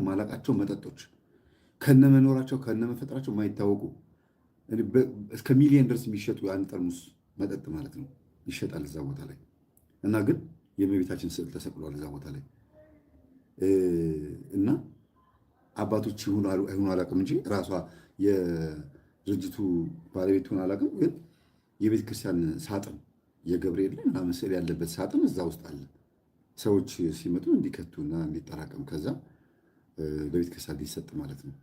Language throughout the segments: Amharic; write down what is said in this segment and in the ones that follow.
ማላቃቸው መጠጦች ከነመኖራቸው ከነመፈጠራቸው የማይታወቁ እስከ ሚሊዮን ድረስ የሚሸጡ አንድ ጠርሙስ መጠጥ ማለት ነው ይሸጣል እዛ ቦታ ላይ እና ግን የእመቤታችን ስዕል ተሰቅሏል እዛ ቦታ ላይ እና አባቶች ይሁኑ አላውቅም እንጂ ራሷ የድርጅቱ ባለቤት ሆነ አላውቅም፣ ግን የቤተ ክርስቲያን ሳጥን የገብርኤል ምናምን ስዕል ያለበት ሳጥን እዛ ውስጥ አለ። ሰዎች ሲመጡ እንዲከቱና እንዲጠራቀም ከዛ ለቤተ ክርስቲያን ሊሰጥ ማለት ነው።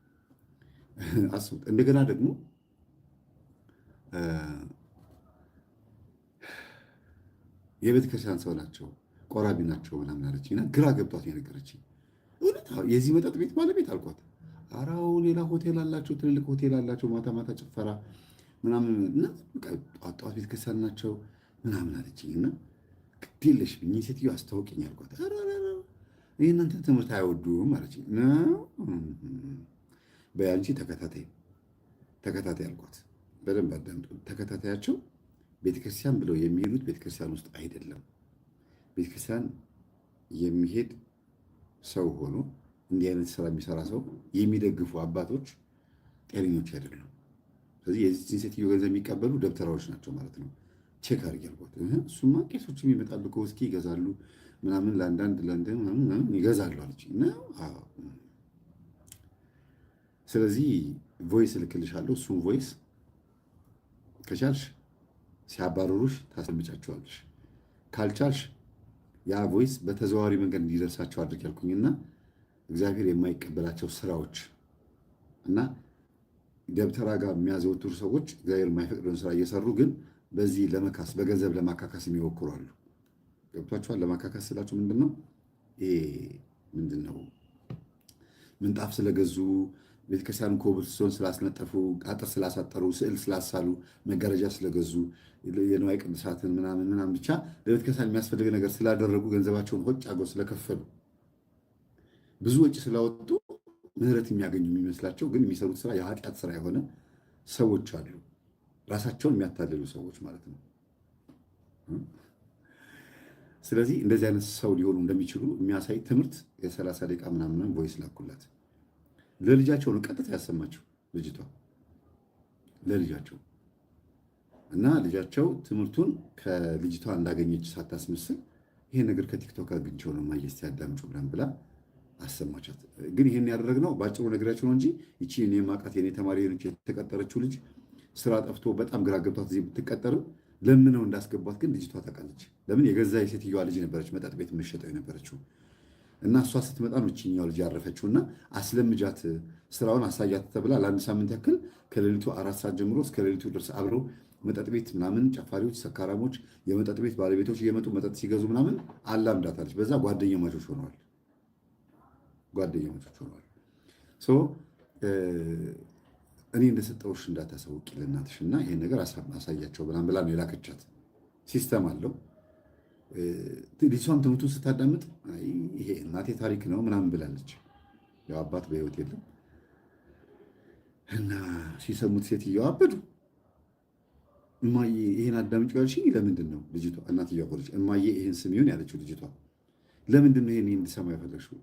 አስቡት። እንደገና ደግሞ የቤተ ክርስቲያን ሰው ናቸው ቆራቢ ናቸው ምናምን አለችኝ እና ግራ ገብቷት የነገረችኝ እውነት የዚህ መጠጥ ቤት ባለቤት አልኳት። አራው ሌላ ሆቴል አላቸው፣ ትልልቅ ሆቴል አላቸው፣ ማታ ማታ ጭፈራ ምናምን እና ጠዋት ቤተ ክርስቲያን ናቸው ምናምን አለችኝ እና ግድ የለሽም እኚህ ሴትዮ አስታውቂኝ አልኳት። ይህ እናንተ ትምህርት አይወዱም አለችኝ። በያንቺ ተከታታይ አልኳት። በደንብ አዳምጡ። ተከታታያቸው ቤተክርስቲያን ብለው የሚሄዱት ቤተክርስቲያን ውስጥ አይደለም። ቤተክርስቲያን የሚሄድ ሰው ሆኖ እንዲህ አይነት ስራ የሚሰራ ሰው የሚደግፉ አባቶች ጤነኞች አይደሉም። ስለዚህ የዚህን ሴትዮ ገንዘብ የሚቀበሉ ደብተራዎች ናቸው ማለት ነው። ቼክ አድርጊ አልኳት። እሱማ ቄሶችም ይመጣሉ ከውስኪ ይገዛሉ ምናምን ለአንዳንድ ምናምን ይገዛሉ አለች። ስለዚህ ቮይስ እልክልሻለሁ። እሱም ቮይስ ከቻልሽ ሲያባረሩሽ ታሰምጫቸዋለሽ፣ ካልቻልሽ ያ ቮይስ በተዘዋዋሪ መንገድ እንዲደርሳቸው አድርግ ያልኩኝና እግዚአብሔር የማይቀበላቸው ስራዎች እና ደብተራ ጋር የሚያዘወትሩ ሰዎች እግዚአብሔር የማይፈቅደውን ስራ እየሰሩ ግን በዚህ ለመካስ በገንዘብ ለማካካስ የሚሞክሩ አሉ። ገብቷችኋል? ለማካካስ ስላችሁ ምንድን ነው? ምንድን ነው? ምንጣፍ ስለገዙ ቤተክርስቲያን ኮብልስቶን ስላስነጠፉ፣ አጥር ስላሳጠሩ፣ ስዕል ስላሳሉ፣ መጋረጃ ስለገዙ፣ የንዋየ ቅድሳትን ምናምን ብቻ ለቤተክርስቲያን የሚያስፈልግ ነገር ስላደረጉ ገንዘባቸውን ሆጭ አገው ስለከፈሉ ብዙ ወጪ ስላወጡ ምህረት የሚያገኙ የሚመስላቸው ግን የሚሰሩት ስራ የኃጢአት ስራ የሆነ ሰዎች አሉ። ራሳቸውን የሚያታልሉ ሰዎች ማለት ነው። ስለዚህ እንደዚህ አይነት ሰው ሊሆኑ እንደሚችሉ የሚያሳይ ትምህርት የ30 ደቂቃ ምናምን ቮይስ ላኩላት። ለልጃቸው ነው ቀጥታ ያሰማቸው ልጅቷ ለልጃቸው እና ልጃቸው ትምህርቱን ከልጅቷ እንዳገኘች ሳታስመስል ይሄ ነገር ከቲክቶክ አግኝቼው ነው ማየስ ያዳምጩ ብለን ብላ አሰማቻት። ግን ይሄን ያደረግነው ባጭሩ ነግራችሁ ነው እንጂ ይቺ እኔ ማቃት የኔ ተማሪ ነች የተቀጠረችው ልጅ ስራ ጠፍቶ በጣም ግራ ገብቷት እዚህ ብትቀጠርም ለምነው እንዳስገቧት ግን ልጅቷ ታውቃለች። ለምን የገዛ የሴትዮዋ ልጅ ነበረች መጠጥ ቤት የምትሸጠው የነበረችው እና እሷ ስትመጣ ነው እቺኛው ልጅ ያረፈችው እና አስለምጃት ስራውን አሳያት ተብላ ለአንድ ሳምንት ያክል ከሌሊቱ 4 ሰዓት ጀምሮ እስከ ሌሊቱ ድረስ አብረው መጠጥ ቤት ምናምን ጨፋሪዎች፣ ሰካራሞች፣ የመጠጥ ቤት ባለቤቶች እየመጡ መጠጥ ሲገዙ ምናምን አላምዳታለች። በዛ ጓደኛማቾች ሆነዋል። እኔ እንደሰጠውሽ እንዳታሳውቂ ለእናትሽ እና ይሄን ነገር አሳያቸው ብላ ነው የላከቻት። ሲስተም አለው። ልጅቷም ትምህርቱን ስታዳምጥ ይሄ እናቴ ታሪክ ነው ምናምን ብላለች። ያው አባት በህይወት የለም እና ሲሰሙት ሴትዮዋ አበዱ። እማዬ ይሄን አዳምጪው ያልሽኝ ለምንድን ነው? ልጅቷ እናትየዋ ቆለች። እማዬ ይሄን ስሚውን ያለችው ልጅቷ። ለምንድን ነው ይሄን እንድሰማ ያፈለግሽው?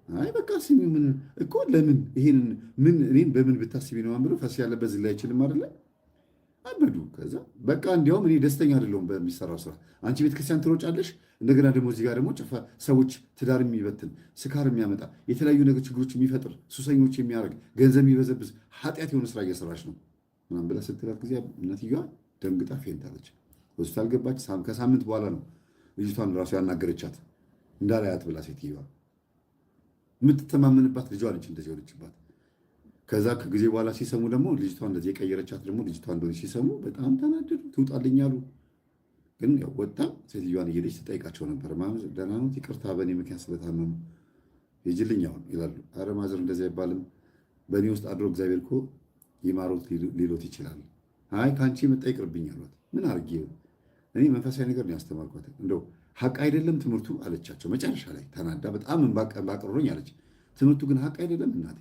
አይ በቃ ስሚ። ምን እኮ ለምን ይሄን ምን እኔን በምን ብታስቢ ነው ብሎ ፈስ ያለበት ዝላ አይችልም አይደለ? አበዱ። ከዛ በቃ እንዲያውም እኔ ደስተኛ አይደለሁም በሚሰራው ስራ። አንቺ ቤተክርስቲያን ትሮጫለሽ፣ እንደገና ደግሞ እዚህ ጋር ደግሞ ሰዎች ትዳር የሚበትን ስካር የሚያመጣ የተለያዩ ነገር ችግሮች የሚፈጥር ሱሰኞች የሚያደርግ ገንዘብ የሚበዘብዝ ኃጢአት የሆነ ስራ እየሰራች ነው ምናምን ብላ ስትላት ጊዜ እናትየዋ ደንግጣ ፌንታለች። ሆስፒታል ገባች። ከሳምንት በኋላ ነው ልጅቷን ራሱ ያናገረቻት እንዳላያት ብላ ሴትዮዋ የምትተማመንባት ልጇ ነች እንደዚህ ሆነችባት። ከዛ ከጊዜ በኋላ ሲሰሙ ደግሞ ልጅቷ እንደዚህ የቀየረቻት ደግሞ ልጅቷ እንደሆነ ሲሰሙ በጣም ተናደዱ። ትውጣልኝ አሉ። ግን ያው ወጣ ሴትዮዋን እየሄደች ትጠይቃቸው ነበር። ማዘር ደህና ነው? ይቅርታ በእኔ ምክንያት ስለታመሙ ሂጂልኝ አሁን ይላሉ። ኧረ ማዘር እንደዚህ አይባልም፣ በእኔ ውስጥ አድሮ እግዚአብሔር እኮ ይማሮት ሊሎት ይችላል። አይ ከአንቺ መጣ ይቅርብኝ አሏት። ምን አድርጌ እኔ መንፈሳዊ ነገር ነው ያስተማርኳት፣ እንደው ሀቅ አይደለም ትምህርቱ አለቻቸው። መጨረሻ ላይ ተናዳ በጣም ባቀሮኝ አለች። ትምህርቱ ግን ሀቅ አይደለም እናቴ፣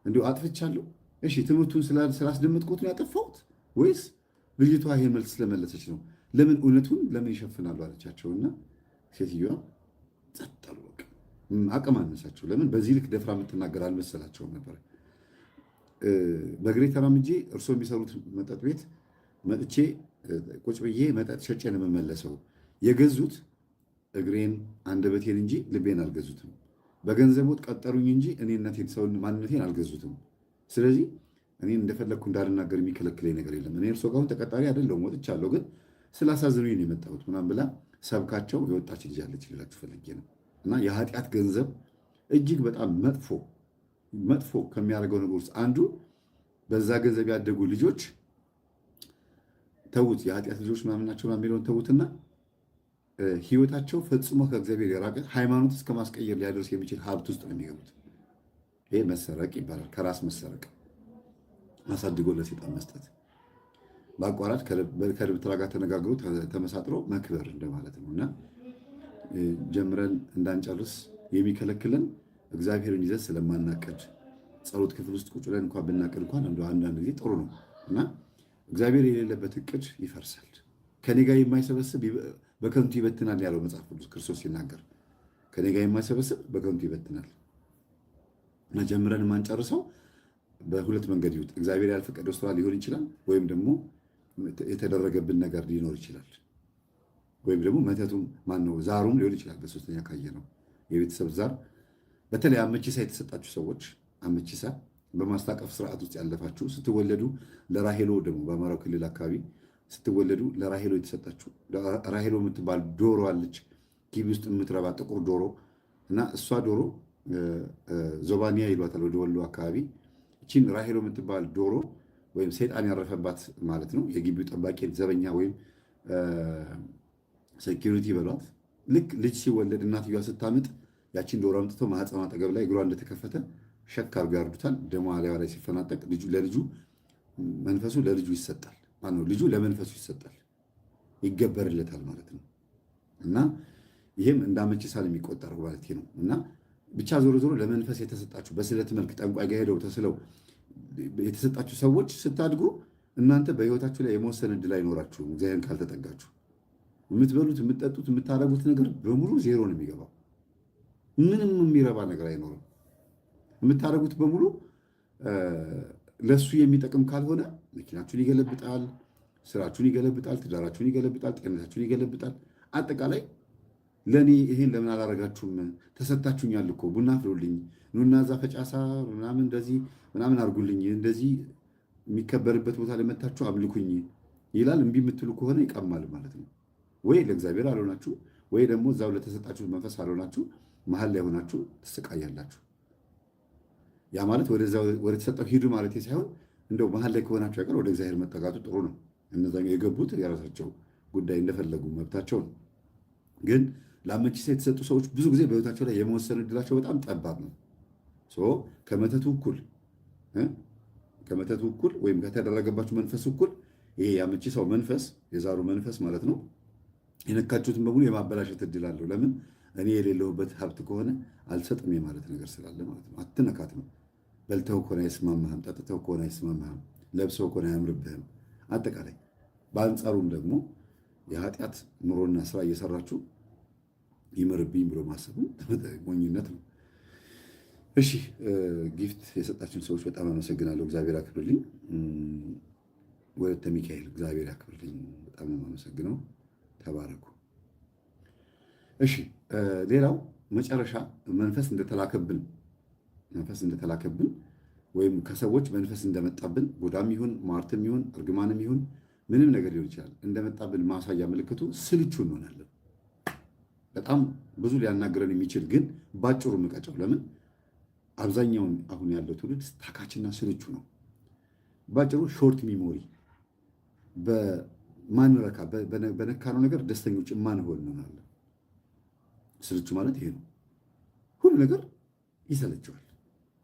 እንዲሁ አጥፍቻለሁ። እሺ ትምህርቱን ስላስደመጥኩት ነው ያጠፋሁት ወይስ ልጅቷ ይሄን መልስ ስለመለሰች ነው? ለምን እውነቱን ለምን ይሸፍናሉ አለቻቸውና ሴትዮዋ ጸጥ አሉ። በቃ አቅም አነሳቸው። ለምን በዚህ ልክ ደፍራ የምትናገር አልመሰላቸውም ነበር። በእግሬ ተራምጄ እርሶ የሚሰሩት መጠጥ ቤት መጥቼ ቁጭ ብዬ መጠጥ ሸጬ ነው የምመለሰው። የገዙት እግሬን አንደበቴን እንጂ ልቤን አልገዙትም። በገንዘቦት ቀጠሩኝ እንጂ እኔነቴን ሰውን ማንነቴን አልገዙትም። ስለዚህ እኔን እንደፈለግኩ እንዳልናገር የሚከለክለኝ ነገር የለም። እኔ እርሶ ጋር አሁን ተቀጣሪ አይደለሁም፣ ወጥቻለሁ፣ ግን ስላሳዝኑኝ ነው የመጣሁት ምናምን ብላ ሰብካቸው የወጣች ልጅ አለች ልላችሁ ፈልጌ ነው። እና የኃጢአት ገንዘብ እጅግ በጣም መጥፎ ከሚያደርገው ነገር ውስጥ አንዱ በዛ ገንዘብ ያደጉ ልጆች ተዉት፣ የኃጢአት ልጆች ምናምን ናቸው የሚለውን ተዉትና ህይወታቸው ፈጽሞ ከእግዚአብሔር የራቀ ሃይማኖት እስከ ማስቀየር ሊያደርስ የሚችል ሀብት ውስጥ ነው የሚገቡት። ይሄ መሰረቅ ይባላል። ከራስ መሰረቅ፣ አሳድጎ ለሴጣን መስጠት፣ በአቋራጭ ከልብትራ ጋር ተነጋግሮ ተመሳጥሮ መክበር እንደማለት ነው። እና ጀምረን እንዳንጨርስ የሚከለክለን እግዚአብሔርን ይዘን ስለማናቀድ ጸሎት ክፍል ውስጥ ቁጭ ብለን እንኳን ብናቀድ እንኳን አንዳንድ ጊዜ ጥሩ ነው እና እግዚአብሔር የሌለበት እቅድ ይፈርሳል። ከኔ ጋር የማይሰበስብ በከንቱ ይበትናል ያለው መጽሐፍ ቅዱስ ክርስቶስ ሲናገር፣ ከኔ ጋር የማይሰበስብ በከንቱ ይበትናል። እና ጀምረን የማንጨርሰው በሁለት መንገድ ይሁት እግዚአብሔር ያልፈቀደው ስራ ሊሆን ይችላል፣ ወይም ደግሞ የተደረገብን ነገር ሊኖር ይችላል፣ ወይም ደግሞ መተቱም ማነው ዛሩም ሊሆን ይችላል። በሶስተኛ ካየ ነው የቤተሰብ ዛር። በተለይ አመቺሳ የተሰጣችሁ ሰዎች አመቺሳ በማስታቀፍ ስርዓት ውስጥ ያለፋችሁ ስትወለዱ ለራሄሎ ደግሞ በአማራው ክልል አካባቢ ስትወለዱ ለራሄሎ የተሰጣችሁ ራሄሎ የምትባል ዶሮ አለች፣ ጊቢ ውስጥ የምትረባ ጥቁር ዶሮ እና እሷ ዶሮ ዞባኒያ ይሏታል ወደ ወሎ አካባቢ። እቺን ራሄሎ የምትባል ዶሮ ወይም ሰይጣን ያረፈባት ማለት ነው። የግቢው ጠባቂ ዘበኛ ወይም ሴኪሪቲ በሏት። ልክ ልጅ ሲወለድ እናትየዋ ስታምጥ ያቺን ዶሮ አምጥተው ማህፀኗ አጠገብ ላይ እግሯ እንደተከፈተ ሸክ አድርገው ያርዱታል። ደሞ አሊያ ላይ ሲፈናጠቅ ለልጁ መንፈሱ ለልጁ ይሰጣል። ማነው ልጁ ለመንፈሱ ይሰጣል፣ ይገበርለታል ማለት ነው። እና ይሄም እንደ አመቺሳ የሚቆጠረው ማለት ነው። እና ብቻ ዞሮ ዞሮ ለመንፈስ የተሰጣችሁ በስለት መልክ ጠንቋይ ጋር ሄደው ተስለው የተሰጣችሁ ሰዎች ስታድጉ እናንተ በህይወታችሁ ላይ የመወሰን ዕድል አይኖራችሁም። እግዚአብሔርን ካልተጠጋችሁ የምትበሉት፣ የምትጠጡት፣ የምታረጉት ነገር በሙሉ ዜሮ ነው የሚገባው። ምንም የሚረባ ነገር አይኖርም። የምታደርጉት በሙሉ ለሱ የሚጠቅም ካልሆነ መኪናችሁን ይገለብጣል፣ ስራችሁን ይገለብጣል፣ ትዳራችሁን ይገለብጣል፣ ጤንነታችሁን ይገለብጣል። አጠቃላይ ለእኔ ይሄን ለምን አላረጋችሁም? ተሰጥታችሁኛል እኮ ቡና አፍሉልኝ፣ ኑና እዛ ፈጫሳ ምናምን እንደዚህ ምናምን አርጉልኝ፣ እንደዚህ የሚከበርበት ቦታ ላይ መታችሁ አምልኩኝ ይላል። እምቢ የምትሉ ከሆነ ይቀማል ማለት ነው። ወይ ለእግዚአብሔር አልሆናችሁ፣ ወይ ደግሞ እዛው ለተሰጣችሁ መንፈስ አልሆናችሁ፣ መሀል ላይ ሆናችሁ ትሰቃያላችሁ። ያ ማለት ወደ ተሰጠው ሂዱ ማለት ሳይሆን እንደው መሀል ላይ ከሆናችሁ ያቀር ወደ እግዚአብሔር መጠጋቱ ጥሩ ነው። እነዛኛው የገቡት የራሳቸው ጉዳይ እንደፈለጉ መብታቸው ነው። ግን ለአመቺሳ የተሰጡ ሰዎች ብዙ ጊዜ በህይወታቸው ላይ የመወሰን ዕድላቸው በጣም ጠባብ ነው። ከመተቱ እኩል ወይም ከተደረገባችሁ መንፈስ እኩል ይሄ የአመቺሳው መንፈስ የዛሩ መንፈስ ማለት ነው የነካችሁትን በሙሉ የማበላሸት ዕድል አለው። ለምን? እኔ የሌለሁበት ሀብት ከሆነ አልሰጥም የማለት ነገር ስላለ ማለት ነው። አትነካት ነው። በልተው ከሆነ አይስማማህም፣ ጠጥተው ከሆነ አይስማማህም፣ ለብሰው ከሆነ አያምርብህም። አጠቃላይ በአንጻሩም ደግሞ የኃጢአት ኑሮና ስራ እየሰራችሁ ይመርብኝ ብሎ ማሰቡ ሞኝነት ነው። እሺ ጊፍት የሰጣችሁን ሰዎች በጣም አመሰግናለሁ። እግዚአብሔር ያክብርልኝ። ወለተ ሚካኤል እግዚአብሔር ያክብርልኝ። በጣም ነው የማመሰግነው። ተባረኩ። እሺ ሌላው መጨረሻ መንፈስ እንደተላከብን ወይም ከሰዎች መንፈስ እንደመጣብን ቡዳም ይሁን ሟርትም ይሁን እርግማንም ይሁን ምንም ነገር ሊሆን ይችላል እንደመጣብን ማሳያ ምልክቱ ስልቹ እንሆናለን። በጣም ብዙ ሊያናግረን የሚችል ግን ባጭሩ እንቀጨው። ለምን? አብዛኛውን አሁን ያለው ትውልድ ታካችና ስልቹ ነው። ባጭሩ ሾርት ሚሞሪ፣ በማንረካ በነካነው ነገር ደስተኞች ማንሆን እንሆናለን። ስልቹ ማለት ይሄ ነው። ሁሉ ነገር ይሰለቸዋል።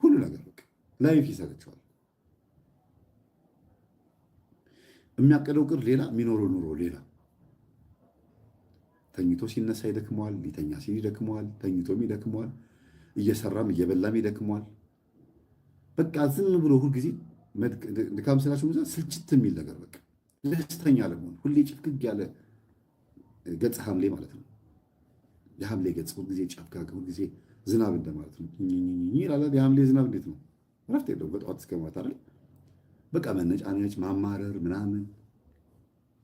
ሁሉ ነገር በቃ ላይፍ ይሰለቸዋል። የሚያቀደው ቅር ሌላ፣ የሚኖረው ኑሮ ሌላ። ተኝቶ ሲነሳ ይደክመዋል፣ ሊተኛ ሲል ይደክመዋል፣ ተኝቶም ይደክመዋል፣ እየሰራም እየበላም ይደክመዋል። በቃ ዝም ብሎ ሁልጊዜ ድካም ስላችሁ ስልችት የሚል ነገር በቃ ደስተኛ ለመሆን ሁሌ ጭፍግግ ያለ ገጽ ሐምሌ ማለት ነው። የሐምሌ ገጽ ሁልጊዜ ጨፍጋግ፣ ሁልጊዜ ዝናብ እንደማለት ነው ይላል። የሐምሌ ዝናብ እንዴት ነው? እረፍት የለውም በጠዋት እስከ ማታ አይደል? በቃ መነጫነጭ፣ ማማረር ምናምን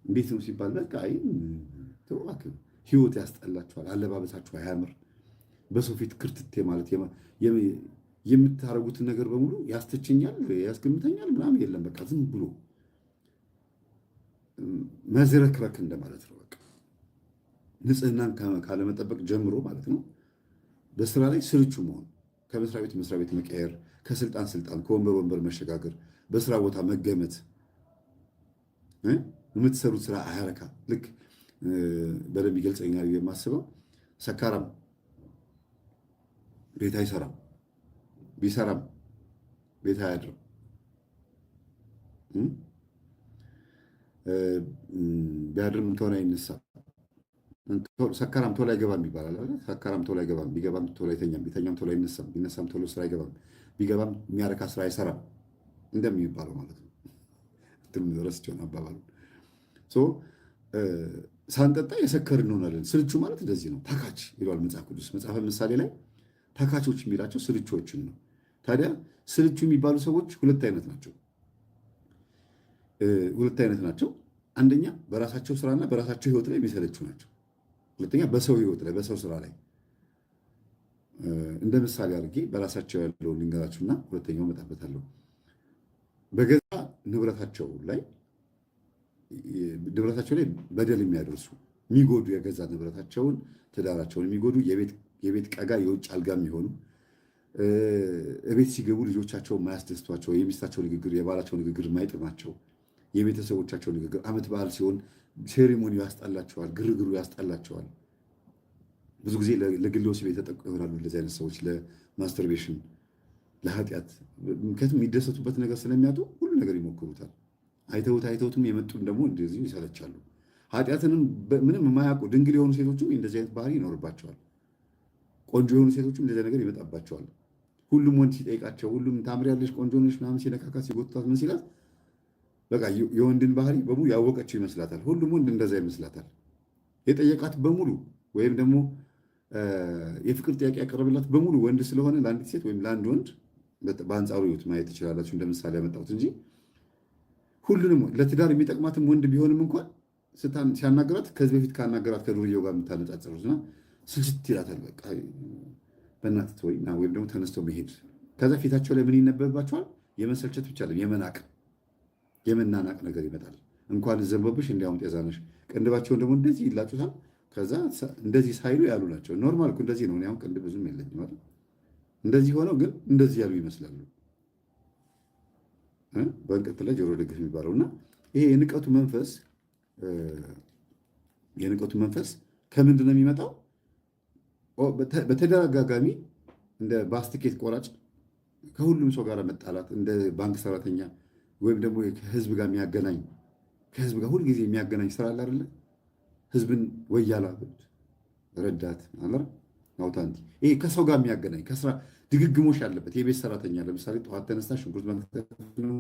እንዴት ነው ሲባል በቃ ህይወት ያስጠላችኋል። አለባበሳችሁ አያምር፣ በሰው ፊት ክርትቴ ማለት የምታደርጉትን ነገር በሙሉ ያስተችኛል፣ ያስገምተኛል ምናምን የለም። በቃ ዝም ብሎ መዝረክረክ እንደማለት ነው። በቃ ንጽህናን ካለመጠበቅ ጀምሮ ማለት ነው። በስራ ላይ ስልቹ መሆን፣ ከመስሪያ ቤት መስሪያ ቤት መቀየር፣ ከስልጣን ስልጣን፣ ከወንበር ወንበር መሸጋገር፣ በስራ ቦታ መገመት፣ የምትሰሩት ስራ አያረካ። ልክ በደንብ ይገልጸኛል የማስበው ሰካራም ቤት አይሰራም፣ ቢሰራም ቤት አያድርም። ቢያድርም ቶሎ አይነሳም። ሰካራም ቶሎ አይገባም ይባላል አይደል? ሰካራም ቶሎ አይገባም፣ ቢገባም ቶሎ አይተኛም፣ ቢተኛም ቶሎ አይነሳም፣ ቢነሳም ቶሎ ስራ አይገባም፣ ቢገባም የሚያረካ ስራ አይሰራም እንደሚባለው ማለት ነው። ረስቸውን አባባሉ ሳንጠጣ የሰከር እንሆናለን። ስልቹ ማለት እንደዚህ ነው። ታካች ይለዋል መጽሐፍ ቅዱስ። መጽሐፈ ምሳሌ ላይ ታካቾች የሚላቸው ስልቹዎችን ነው። ታዲያ ስልቹ የሚባሉ ሰዎች ሁለት አይነት ናቸው። አንደኛ በራሳቸው ስራና በራሳቸው ህይወት ላይ የሚሰለቹ ናቸው። ሁለተኛ በሰው ህይወት ላይ በሰው ስራ ላይ። እንደ ምሳሌ አድርጌ በራሳቸው ያለውን ልንገራችሁና ሁለተኛው እመጣበታለሁ። በገዛ ንብረታቸው ላይ በደል የሚያደርሱ የሚጎዱ፣ የገዛ ንብረታቸውን ትዳራቸውን የሚጎዱ፣ የቤት ቀጋ የውጭ አልጋ የሚሆኑ፣ እቤት ሲገቡ ልጆቻቸው የማያስደስቷቸው፣ የሚስታቸው ንግግር የባላቸው ንግግር የማይጥማቸው፣ የቤተሰቦቻቸው ንግግር ዓመት በዓል ሲሆን ሴሪሞኒው ያስጠላቸዋል፣ ግርግሩ ያስጠላቸዋል። ብዙ ጊዜ ለግል ወሲብ የተጠቁ ይሆናሉ እንደዚህ አይነት ሰዎች፣ ለማስተርቤሽን፣ ለኃጢአት። ምክንያቱም የሚደሰቱበት ነገር ስለሚያጡ ሁሉ ነገር ይሞክሩታል። አይተውትም የመጡን ደግሞ እንደዚሁ ይሰለቻሉ። ኃጢአትንም ምንም የማያውቁ ድንግል የሆኑ ሴቶችም እንደዚህ አይነት ባህሪ ይኖርባቸዋል። ቆንጆ የሆኑ ሴቶችም እንደዚህ ነገር ይመጣባቸዋል። ሁሉም ወንድ ሲጠይቃቸው፣ ሁሉም ታምሪያለሽ፣ ቆንጆ ነሽ ምናምን ሲነካካት፣ ሲጎትታት ምን ሲላት በቃ የወንድን ባህሪ በሙሉ ያወቀችው ይመስላታል። ሁሉም ወንድ እንደዛ ይመስላታል። የጠየቃት በሙሉ ወይም ደግሞ የፍቅር ጥያቄ ያቀረበላት በሙሉ ወንድ ስለሆነ ለአንዲት ሴት ወይም ለአንድ ወንድ በአንጻሩ ይወት ማየት ትችላላችሁ። እንደ ምሳሌ ያመጣሁት እንጂ ሁሉንም ለትዳር የሚጠቅማትም ወንድ ቢሆንም እንኳን ሲያናገራት ከዚህ በፊት ካናገራት ከዱርዬው ጋር የምታነጻጽሩትና ስልችት ይላታል። በቃ በእናትህ ወይ ወይም ደግሞ ተነስተው መሄድ። ከዛ ፊታቸው ላይ ምን ይነበብባቸዋል? የመሰልቸት ብቻ ለም የመናናቅ ነገር ይመጣል። እንኳን ዘንቦብሽ እንዲያውም ጤዛነሽ። ቅንድባቸውን ደግሞ እንደዚህ ይላጩታል። ከዛ እንደዚህ ሳይሉ ያሉ ናቸው። ኖርማል እኮ እንደዚህ ነው። እኔ አሁን ቅንድብ ብዙም የለኝም ማለት እንደዚህ ሆነው ግን እንደዚህ ያሉ ይመስላሉ። በእንቅርት ላይ ጆሮ ደግፍ የሚባለው እና ይሄ የንቀቱ መንፈስ ከምንድን ነው የሚመጣው? በተደጋጋሚ እንደ ባስቲኬት ቆራጭ ከሁሉም ሰው ጋር መጣላት፣ እንደ ባንክ ሰራተኛ ወይም ደግሞ ከህዝብ ጋር የሚያገናኝ ከህዝብ ጋር ሁልጊዜ የሚያገናኝ ስራ አለ አይደለ? ህዝብን ወያላ ረዳት አለ አውታንቲ። ይሄ ከሰው ጋር የሚያገናኝ ከስራ ድግግሞሽ ያለበት የቤት ሰራተኛ ለምሳሌ ጠዋት ተነስታ ሽንኩርት መክተፍ ነው፣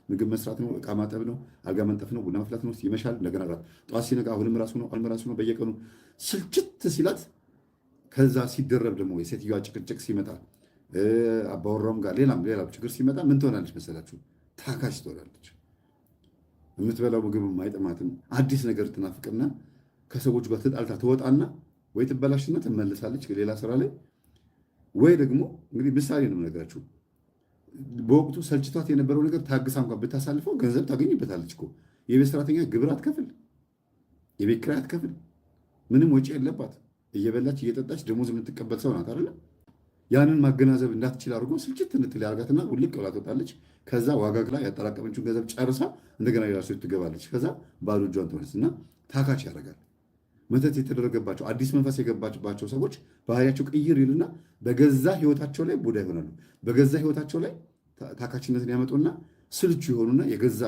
ምግብ መስራት ነው፣ እቃ ማጠብ ነው፣ አልጋ መንጠፍ ነው፣ ቡና መፍላት ነው። ይመሻል፣ እንደገና ጠዋት ሲነቃ አሁንም ራሱ ነው። በየቀኑ ስልችት ሲላት ከዛ ሲደረብ ደግሞ የሴትዮዋ ጭቅጭቅ ሲመጣ አባወራውም ጋር ሌላም ችግር ሲመጣ ምን ትሆናለች መሰላችሁ? ታካች ትሆናለች። የምትበላው ምግብ አይጥማትም። አዲስ ነገር ትናፍቅና ከሰዎች ጋር ተጣልታ ትወጣና ወይ ትበላሽና ትመለሳለች ሌላ ስራ ላይ፣ ወይ ደግሞ እንግዲህ ምሳሌ ነው የምነግራችሁ። በወቅቱ ሰልችቷት የነበረው ነገር ታግሳ እንኳን ብታሳልፈው ገንዘብ ታገኝበታለች እኮ። የቤት ሰራተኛ ግብር አትከፍል፣ የቤት ኪራይ አትከፍል፣ ምንም ወጪ የለባት። እየበላች እየጠጣች ደሞዝ የምትቀበል ሰው ናት አይደለ? ያንን ማገናዘብ እንዳትችል አድርጎ ስልችት እንትል ያርጋትና ውልቅ ብላ ትወጣለች። ከዛ ዋጋ ላይ ያጠራቀመችውን ገንዘብ ጨርሳ እንደገና ሌላ ሴት ትገባለች። ከዛ ባዶ እጇን ትሆነችና ታካች ያደርጋል። መተት የተደረገባቸው አዲስ መንፈስ የገባባቸው ሰዎች ባህሪያቸው ቅይር ይልና በገዛ ህይወታቸው ላይ ቡዳ ይሆናሉ። በገዛ ህይወታቸው ላይ ታካችነትን ያመጡና ስልቹ የሆኑና የገዛ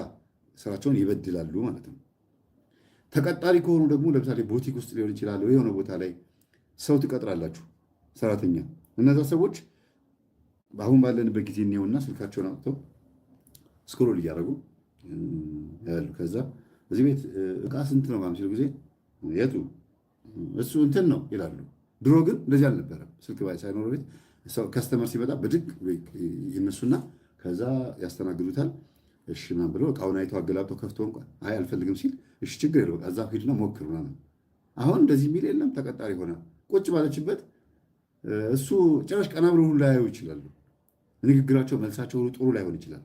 ስራቸውን ይበድላሉ ማለት ነው። ተቀጣሪ ከሆኑ ደግሞ ለምሳሌ ቦቲክ ውስጥ ሊሆን ይችላል፣ የሆነ ቦታ ላይ ሰው ትቀጥራላችሁ ሰራተኛ። እነዛ ሰዎች አሁን ባለንበት ጊዜ እኔውና ስልካቸውን አውጥተው ስክሮል እያደረጉ ያሉ። ከዛ እዚህ ቤት እቃ ስንት ነው ሲሉ ጊዜ የቱ እሱ እንትን ነው ይላሉ። ድሮ ግን እንደዚህ አልነበረም። ስልክ ሳይኖር ቤት ከስተመር ሲመጣ ብድግ ይነሱና ከዛ ያስተናግዱታል። እሺ ምናምን ብለው እቃውን አይተው አገላብጠው ከፍቶ እንኳን አይ አልፈልግም ሲል እሺ ችግር የለው እዛ ሂድና ሞክር ምናምን። አሁን እንደዚህ የሚል የለም። ተቀጣሪ ይሆናል ቁጭ ባለችበት እሱ ጭራሽ ቀና ብሎ ሁሉ ላያዩ ይችላሉ። ንግግራቸው መልሳቸው ሁሉ ጥሩ ላይሆን ይችላል።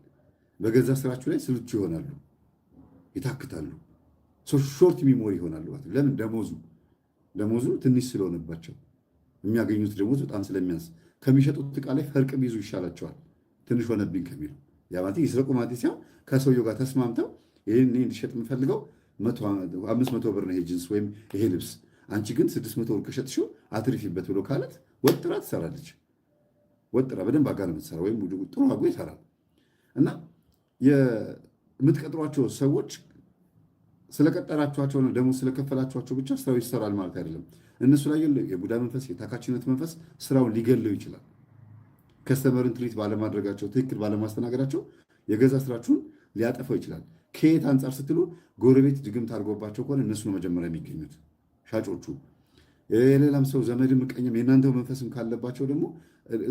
በገዛ ስራቸው ላይ ስልቹ ይሆናሉ፣ ይታክታሉ፣ ሾርት ሚሞሪ ይሆናሉ። ለምን? ደሞዙ ትንሽ ስለሆነባቸው የሚያገኙት ደሞዝ በጣም ስለሚያንስ ከሚሸጡት ዕቃ ላይ ፈርቅ ቢይዙ ይሻላቸዋል። ትንሽ ሆነብኝ ከሚሉ ያ ማለት ይስረቁ ማለት ሲሆን ከሰውየው ጋር ተስማምተው ይህን እንዲሸጥ የምፈልገው 500 ብር ነው ይሄ ጅንስ ወይም ይሄ ልብስ፣ አንቺ ግን 600 ብር ከሸጥሽው አትርፊበት ብሎ ካለት ወጥራ ትሰራለች። ወጥራ በደንብ አጋ ነው የምትሰራ፣ ወይም ጥሩ አጎ ይሰራል። እና የምትቀጥሯቸው ሰዎች ስለቀጠራችኋቸው ነው ደሞዝ ስለከፈላችኋቸው ብቻ ስራው ይሰራል ማለት አይደለም። እነሱ ላይ የቡዳ መንፈስ፣ የታካችነት መንፈስ ስራውን ሊገለው ይችላል። ከስተመርን ትሪት ባለማድረጋቸው፣ ትክክል ባለማስተናገዳቸው የገዛ ስራችሁን ሊያጠፋው ይችላል። ከየት አንጻር ስትሉ ጎረቤት ድግምት አድርጎባቸው ከሆነ እነሱ ነው መጀመሪያ የሚገኙት ሻጮቹ። የሌላም ሰው ዘመድ ምቀኝም የእናንተው መንፈስም ካለባቸው ደግሞ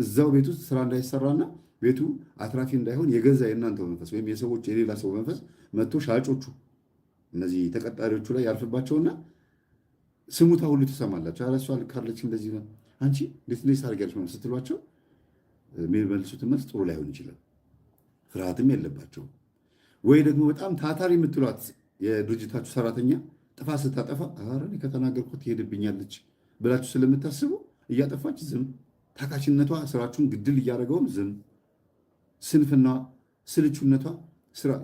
እዛው ቤት ውስጥ ስራ እንዳይሰራና ቤቱ አትራፊ እንዳይሆን የገዛ የእናንተው መንፈስ ወይም የሰዎች የሌላ ሰው መንፈስ መጥቶ ሻጮቹ እነዚህ ተቀጣሪዎቹ ላይ ያልፍባቸውና ስሙታ ሁሉ ትሰማላቸው። ኧረ እሷ ካለች እንደዚህ ነው አንቺ እንዴት እንደዚህ ታደርጊያለሽ ነው ስትሏቸው የሚመልሱት መልስ ጥሩ ላይሆን ይችላል። ፍርሃትም የለባቸው። ወይ ደግሞ በጣም ታታሪ የምትሏት የድርጅታችሁ ሰራተኛ ጥፋት ስታጠፋ ኧረ እኔ ከተናገርኩት ትሄድብኛለች ብላችሁ ስለምታስቡ እያጠፋች ዝም፣ ታካችነቷ ስራችሁን ግድል እያደረገውም ዝም፣ ስንፍናዋ፣ ስልቹነቷ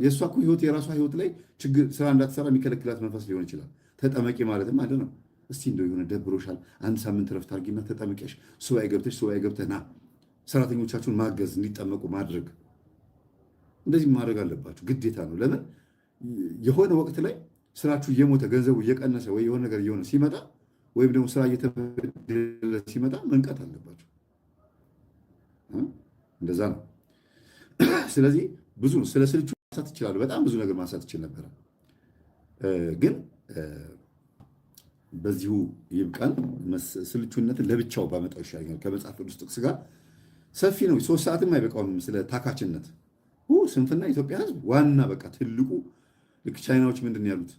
የእሷ እኮ ህይወት የራሷ ህይወት ላይ ችግር ስራ እንዳትሰራ የሚከለክላት መንፈስ ሊሆን ይችላል። ተጠመቂ ማለትም አንድ ነው። እስቲ እንደው የሆነ ደብሮሻል፣ አንድ ሳምንት ረፍት አድርጊና ተጠምቀሽ ሱባኤ ገብተህ ና ሰራተኞቻችሁን ማገዝ እንዲጠመቁ ማድረግ፣ እንደዚህ ማድረግ አለባችሁ፣ ግዴታ ነው። ለምን የሆነ ወቅት ላይ ስራችሁ እየሞተ ገንዘቡ እየቀነሰ ወይ የሆነ ነገር እየሆነ ሲመጣ ወይም ደግሞ ስራ እየተበደለ ሲመጣ መንቀት አለባችሁ። እንደዛ ነው። ስለዚህ ብዙ ስለ ስልቹ ማንሳት ይችላሉ። በጣም ብዙ ነገር ማንሳት ይችል ነበረ፣ ግን በዚሁ ይብቃን። ስልቹነትን ለብቻው ባመጣው ይሻለኛል። ከመጽሐፍ ቅዱስ ጥቅስ ጋር ሰፊ ነው፣ 3 ሰዓትም አይበቃውም። ስለ ታካችነት ስንፍና ኢትዮጵያ ህዝብ ዋና በቃ ትልቁ ልክ ቻይናዎች ምንድን ነው ያሉት?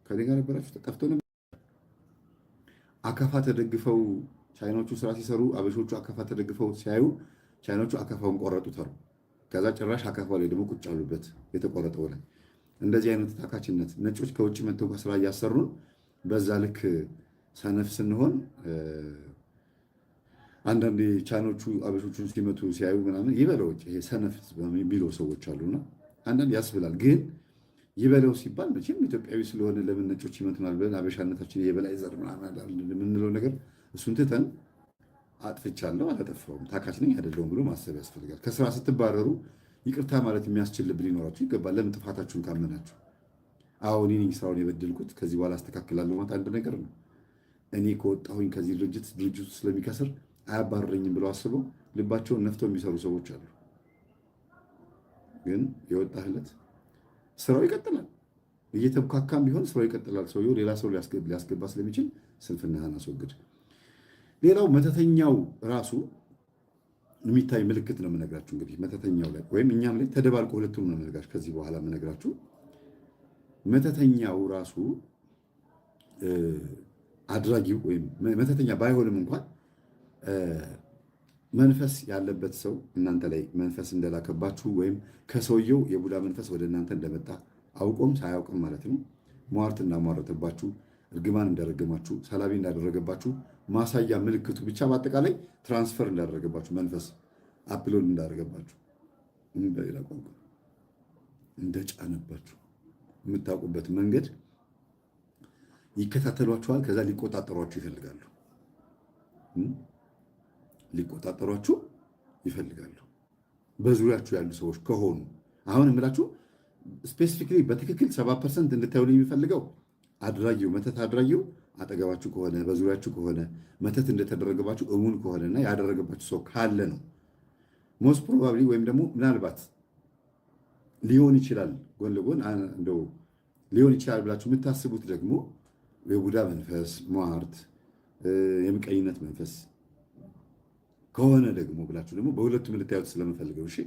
ከኔ ጋር ነበራችሁ ጠፍቶ ነበር። አካፋ ተደግፈው ቻይናዎቹ ስራ ሲሰሩ አበሾቹ አካፋ ተደግፈው ሲያዩ ቻይናዎቹ አካፋውን ቆረጡት አሉ። ከዛ ጭራሽ አካፋ ላይ ደግሞ ቁጭ አሉበት የተቆረጠው ላይ። እንደዚህ አይነት ታካችነት ነጮች ከውጭ መጥተው ከስራ እያሰሩን በዛ ልክ ሰነፍ ስንሆን አንዳንድ ቻይኖቹ አበሾቹን ሲመቱ ሲያዩ ምናምን ይበለው ይሄ ሰነፍ የሚለው ሰዎች አሉና አንዳንድ ያስብላል። ግን ይበለው ሲባል መቼም ኢትዮጵያዊ ስለሆነ ለምን ነጮች ይመቱናል ብለን አበሻነታችን የበላይ ዘር ምናምን የምንለው ነገር እሱን ትተን አጥፍቻለሁ አላጠፋሁም ታካች ነኝ አይደለሁም ብሎ ማሰብ ያስፈልጋል። ከስራ ስትባረሩ ይቅርታ ማለት የሚያስችል ልብ ሊኖራችሁ ይገባል። ለምን ጥፋታችሁን ካመናችሁ። አሁን እኔ ስራውን የበደልኩት ከዚህ በኋላ አስተካክላለሁ ማለት አንድ ነገር ነው። እኔ ከወጣሁኝ ከዚህ ድርጅቱ ስለሚከስር አያባረኝም ብለው አስበው ልባቸውን ነፍተው የሚሰሩ ሰዎች አሉ። ግን የወጣህለት ስራው ይቀጥላል። እየተብካካም ቢሆን ስራው ይቀጥላል። ሰውየው ሌላ ሰው ሊያስገባ ስለሚችል ስንፍናህን አስወግድ። ሌላው መተተኛው ራሱ የሚታይ ምልክት ነው የምነግራችሁ። እንግዲህ መተተኛው ላይ ወይም እኛም ላይ ተደባልቆ ሁለቱም ነው የምነግራችሁ። ከዚህ በኋላ የምነግራችሁ መተተኛው ራሱ አድራጊው ወይም መተተኛ ባይሆንም እንኳን መንፈስ ያለበት ሰው እናንተ ላይ መንፈስ እንደላከባችሁ ወይም ከሰውየው የቡዳ መንፈስ ወደ እናንተ እንደመጣ አውቆም ሳያውቅም ማለት ነው። ሟርት እንዳሟረተባችሁ፣ እርግማን እንዳደረገማችሁ፣ ሰላቢ እንዳደረገባችሁ ማሳያ ምልክቱ ብቻ በአጠቃላይ ትራንስፈር እንዳደረገባችሁ መንፈስ አፕሎድ እንዳደረገባችሁ በሌላ ቋንቋ እንደጫነባችሁ የምታውቁበት መንገድ ይከታተሏችኋል። ከዛ ሊቆጣጠሯችሁ ይፈልጋሉ። ሊቆጣጠሯችሁ ይፈልጋሉ በዙሪያችሁ ያሉ ሰዎች ከሆኑ። አሁን የምላችሁ ስፔሲፊክሊ በትክክል 70% እንድታዩልኝ የሚፈልገው አድራጊው መተት አድራጊው አጠገባችሁ ከሆነ በዙሪያችሁ ከሆነ መተት እንደተደረገባችሁ እሙን ከሆነና ያደረገባችሁ ሰው ካለ ነው። ሞስት ፕሮባብሊ ወይም ደግሞ ምናልባት ሊሆን ይችላል ጎን ለጎን እንደው ሊሆን ይችላል ብላችሁ የምታስቡት ደግሞ የቡዳ መንፈስ፣ ሟርት፣ የምቀኝነት መንፈስ ከሆነ ደግሞ ብላችሁ ደግሞ በሁለቱም ልታዩት ስለምፈልገው እሺ፣